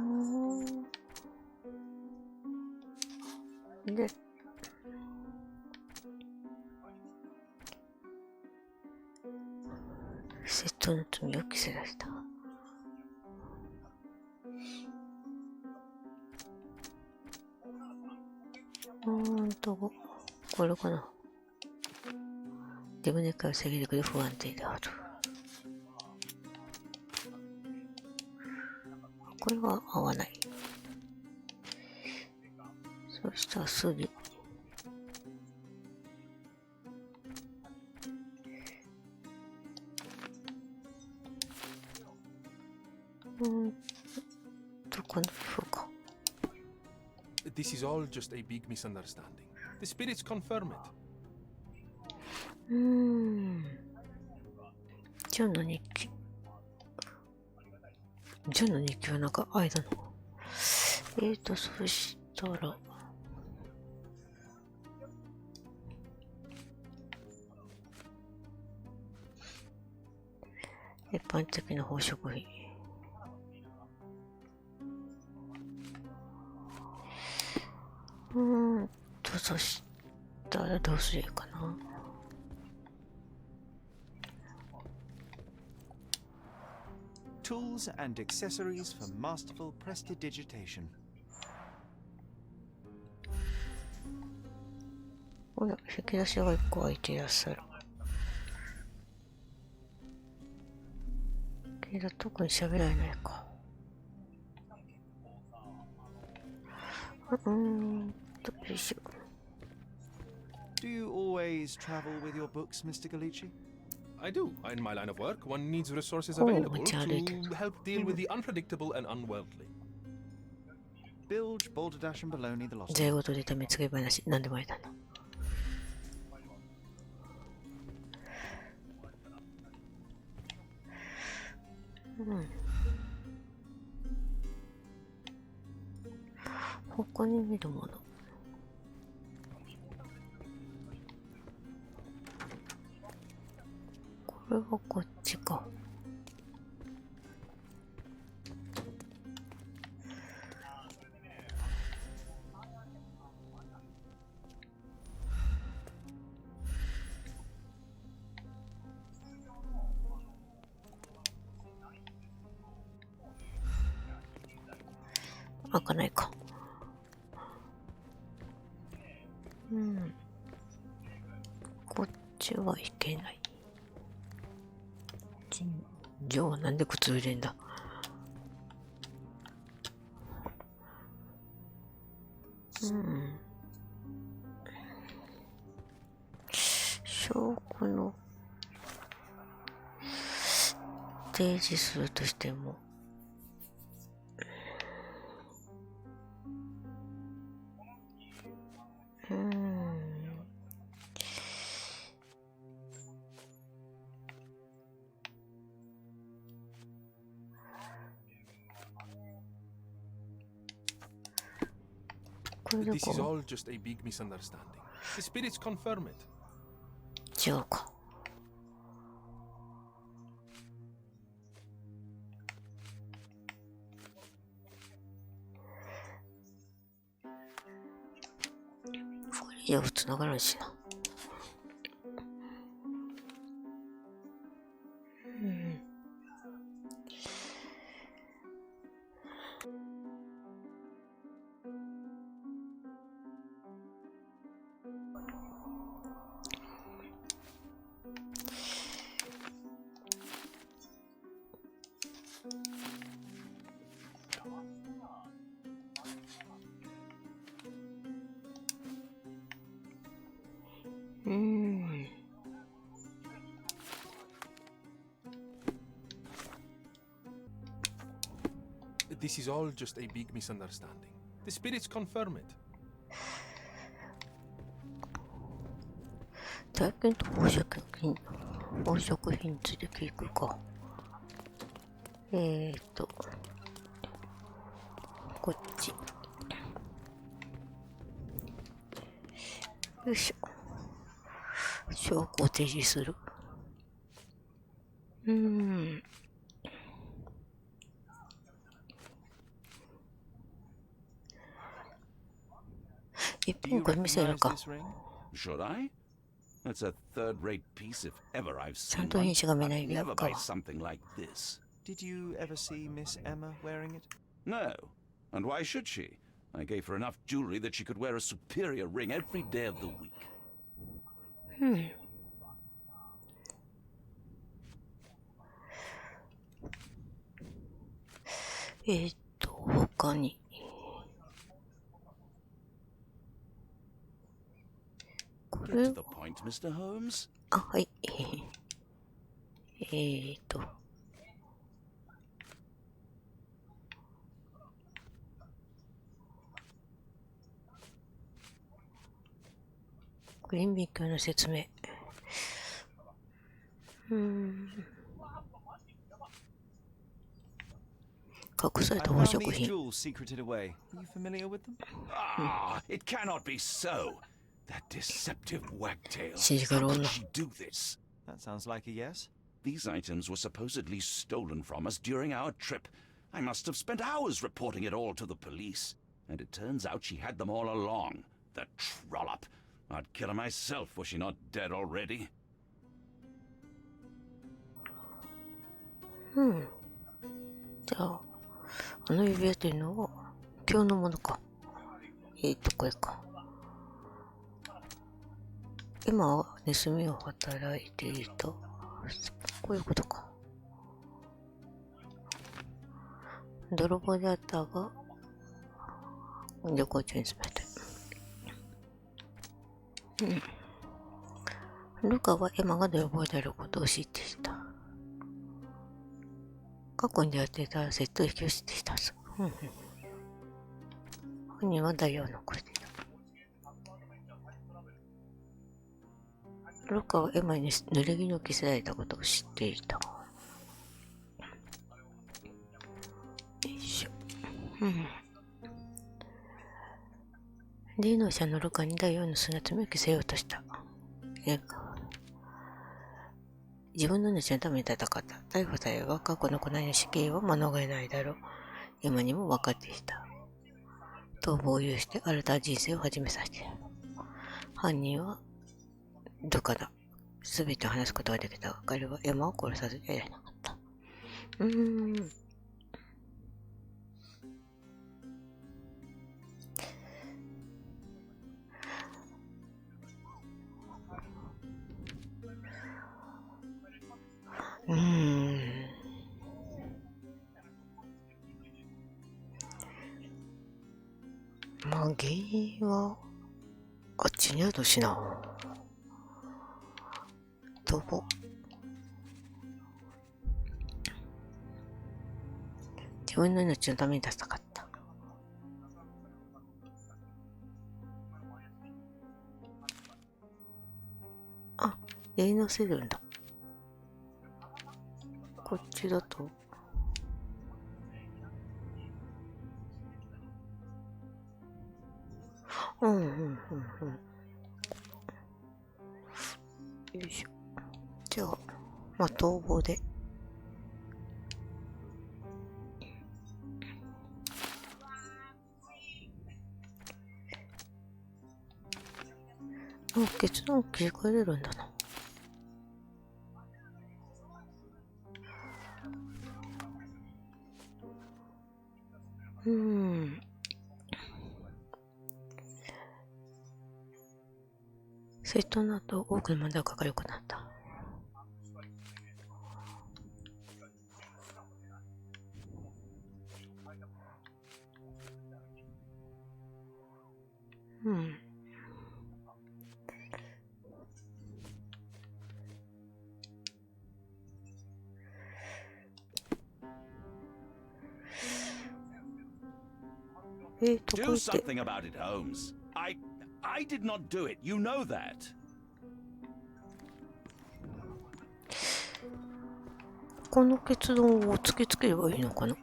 で、窃盗の罪を着せられた。これかな。自分でから下げてくる不安定である。これは合わない。そしたら次。この風か。This is all just a big misunderstanding. The spirits confirm it. ジョンの日記。ジョンの日記はなんか間の。そしたら。一般的な宝飾品。そしたらどうするかな。Tools and accessories for masterful prestidigitation. おや、引き出しが1個開いていらっしゃる。けど特に喋られないか。どうしよう。Do you always travel with your books, Mr. Galici? I do. In my line of work, one needs resources available to help deal with the unpredictable and unworldly. Bilge, Balderdash, and Bologna the Lost. 税ごとでためつけ話、何でもありだな。他に見るもの。これはこっちか。開かないか。こっちはいけない。ジョーはなんで靴入れんだ。証拠の提示するとしてもThis is all just a big misunderstanding. The spirits confirm it. 違うか。これじゃつながらんしな。This is all just a big misunderstanding. The spirits confirm it. 体験と宝飾品について聞くか。こっち。よいしょ。証拠を提示する。一本これ見せるか。Should I? That's a third-rate piece if ever I've ちゃ seen んと one. 品種が見ない I'd で never か buy。something like this. Did you ever see Miss Emma wearing it? No. And why should she? I gave her enough jewelry that she could wear a superior ring every day of the week. かに。これ Get to the point, Mr. Holmes. あ、はい。グリーン勉強の説明。隠された宝飾品。 jewels secreted away. Are you familiar with them? Ah, it cannot be so. That deceptive wagtail. 信じがる How 女。 could she do this? That sounds like a yes. These items were supposedly stolen from us during our trip. I must have spent hours reporting it all to the police. And it turns out she had them all along. The trollop. I'd kill her myself were she not dead already. じゃあ、あの指輪というのは今日のものか。これか。今は盗みを働いていた。こういうことか。泥棒であったが、旅行中に詰めて。ルカはエマが泥棒であることを知っていた。過去に出会っていた窃盗引きを知っていたはず。本人はダイヤを残していた。ルカはエマに濡れ衣を着せられたことを知っていた。よいしょ。霊能者のルカにダイヤの砂爪を着せようとした。自分の命のために戦った。逮捕されれば過去の行いの死刑は免れないだろう。今にも分かっていた。逃亡を有して新たな人生を始めさせている。犯人はルカだ。すべてを話すことができたが、彼はエマを殺さずにはいられなかった。まあ原因はあっちにあるしな。逃亡。自分の命のために戦った。あ、やり直せるんだ。こっちだとよいしょ。じゃあ、まあ、逃亡で。決断を切り替えれるんだな。窃盗の後、多くの問題がかかるようになった。Do something about it, Holmes. I did not do it. You know that. この結論を突きつければいいのかな。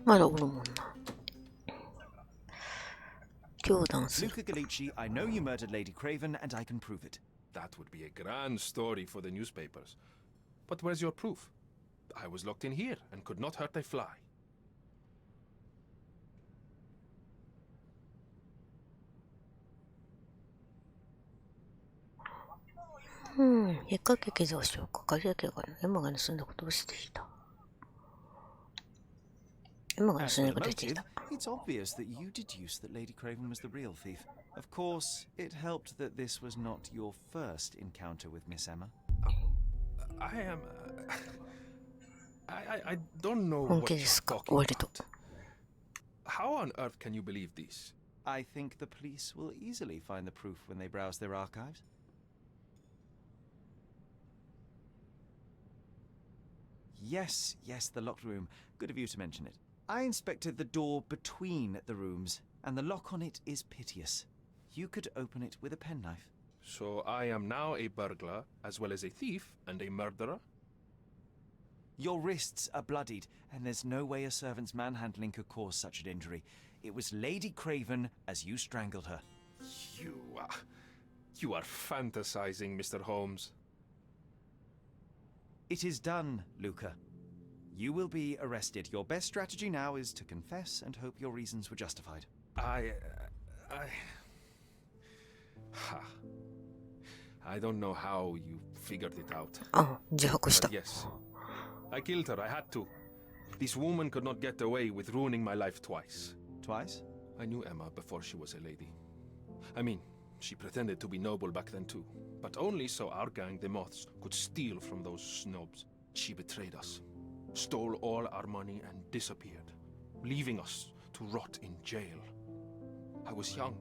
まだおるもんな。教団する。 Luca Gallicci, I know you murdered Lady Craven, and I can prove it. That would be a grand story for the newspapers. But where's your proof? I was locked in here and could not hurt a fly. 引っ掛け傷をしようか。鍵開けがエマが盗んだことをしていた。エマが盗んだことをしていた。It's obvious that you deduced that Lady Craven was the real thief. Of course, it helped that this was not your first encounter with Miss Emma. I am... I don't know 本 what 気 you're ですか talking 割と。 about. How on earth can you believe these? I think the police will easily find the proof when they browse their archives. Yes, the locked room. Good of you to mention it. I inspected the door between the rooms, and the lock on it is piteous. You could open it with a penknife. So I am now a burglar, as well as a thief and a murderer? Your wrists are bloodied, and there's no way a servant's manhandling could cause such an injury. It was Lady Craven as you strangled her. You are fantasizing, Mr. Holmes. It is done, Luca. You will be arrested. Your best strategy now is to confess and hope your reasons were justified. I don't know how you figured it out. あ、自白した。 But yes. I killed her. I had to. This woman could not get away with ruining my life twice. Twice? I knew Emma before she was a lady. I mean, she pretended to be noble back then too. But only so our gang, the Moths, could steal from those snobs. She betrayed us, stole all our money and disappeared, leaving us to rot in jail. I was young.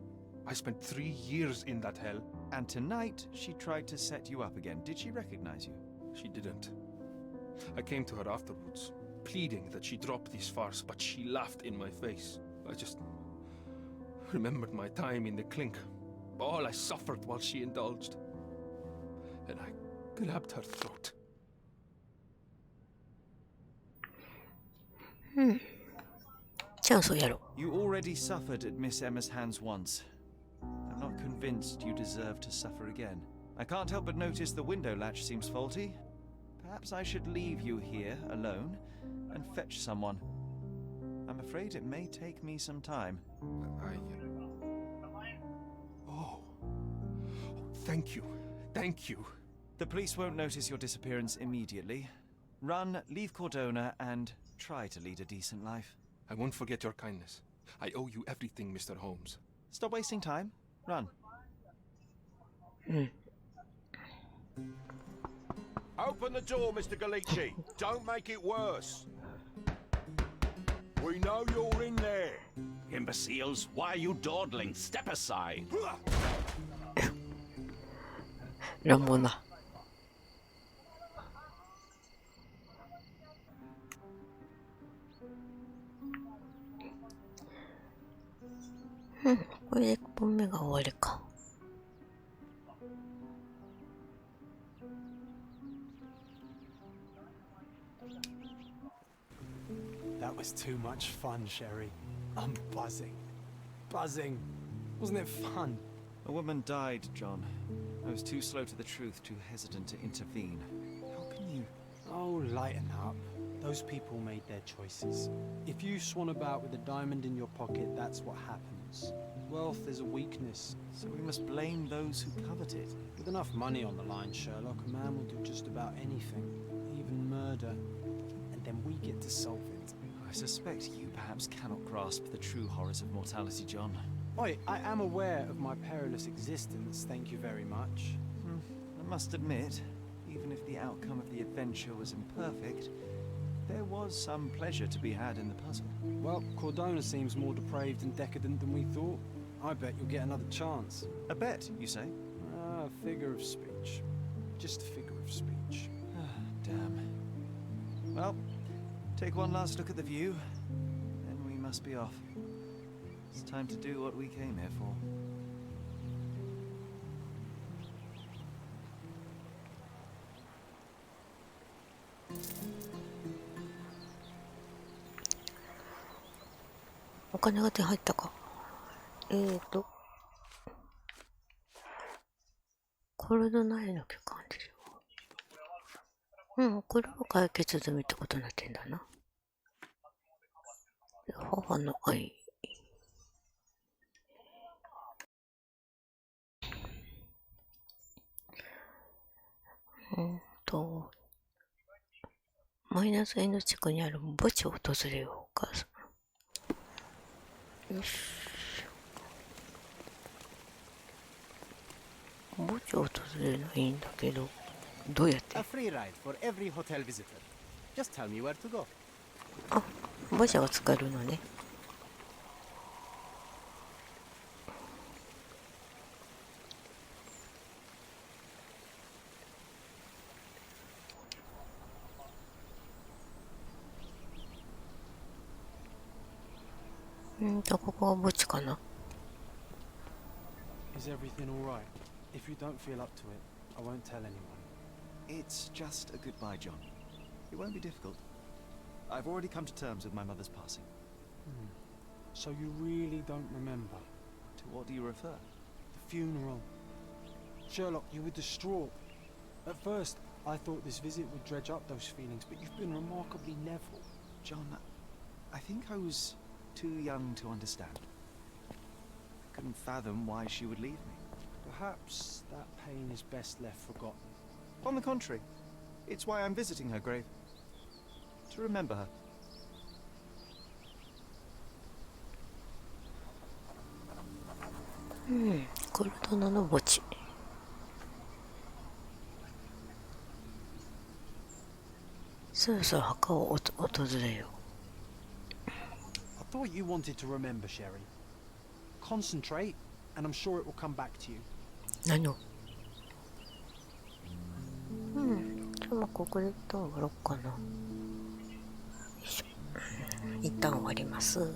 I spent 3 years in that hell. And tonight, she tried to set you up again. Did she recognize you? She didn't. I came to her afterwards, pleading that she drop this farce, but she laughed in my face. I just remembered my time in the clink, all I suffered while she indulged. And I grabbed her throat. チャンスをやろう。 You already suffered at Miss Emma's hands once. I'm not convinced you deserve to suffer again. I can't help but notice the window latch seems faulty. Perhaps I should leave you here alone and fetch someone. I'm afraid it may take me some time. Oh, thank you. Thank you. The police won't notice your disappearance immediately. Run, leave Cordona, and try to lead a decent life. I won't forget your kindness. I owe you everything, Mr. Holmes. Stop wasting time. Run. Open the door, Mr. Galici. Don't make it worse. We know you're in there. Imbeciles, why are you dawdling? Step aside. 乱暴な。これで1本目が終わりか。That was too much fun, Sherry. I'm buzzing. Buzzing. Wasn't it fun? A woman died, John. I was too slow to the truth, too hesitant to intervene. How can you... Oh, lighten up. Those people made their choices. If you swan about with a diamond in your pocket, that's what happens. Wealth is a weakness. So we must blame those who covet it. With enough money on the line, Sherlock, a man will do just about anything. Even murder. And then we get to solve it. I suspect you perhaps cannot grasp the true horrors of mortality, John. Oi, I am aware of my perilous existence, thank you very much. I must admit, even if the outcome of the adventure was imperfect, there was some pleasure to be had in the puzzle. Well, Cordona seems more depraved and decadent than we thought. I bet you'll get another chance. A bet, you say? A figure of speech. Just a figure of speech. Damn. Well, take one last look at the view, then we must be off. It's time to do what we came here for.お金が手入ったか。これのないの許可ですよ。これは解決済みってことになってんだな。母の愛。マイナス N 地区にある墓地を訪れよう。お母さん。よし。墓地を訪れるのはいいんだけど、どうやって？ A free ride for every hotel visitor. Just tell me where to go. あ、馬車が使えるのね。ここが墓地かな。Is everything all right? If you don't feel up to it, I won't tell anyone. It's just a goodbye, John. It won't be difficult. I've already come to terms with my mother's passing. So you really don't remember? To what do you refer? The funeral. Sherlock, you were distraught. At first, I thought this visit would dredge up those feelings, but you've been remarkably level. John, I think I was too young to understand. Couldn't fathom why she would leave me. Perhaps that pain is best left forgotten. On the contrary, it's why I'm visiting her grave. To remember her. コルドナの墓地。そろそろ墓を訪れよう。I thought you wanted to remember, Sherry. Concentrate, and I'm sure it will come back to you. 何を？じゃあここで一旦終わろうかな。よいしょ。一旦終わります。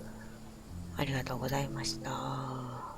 ありがとうございました。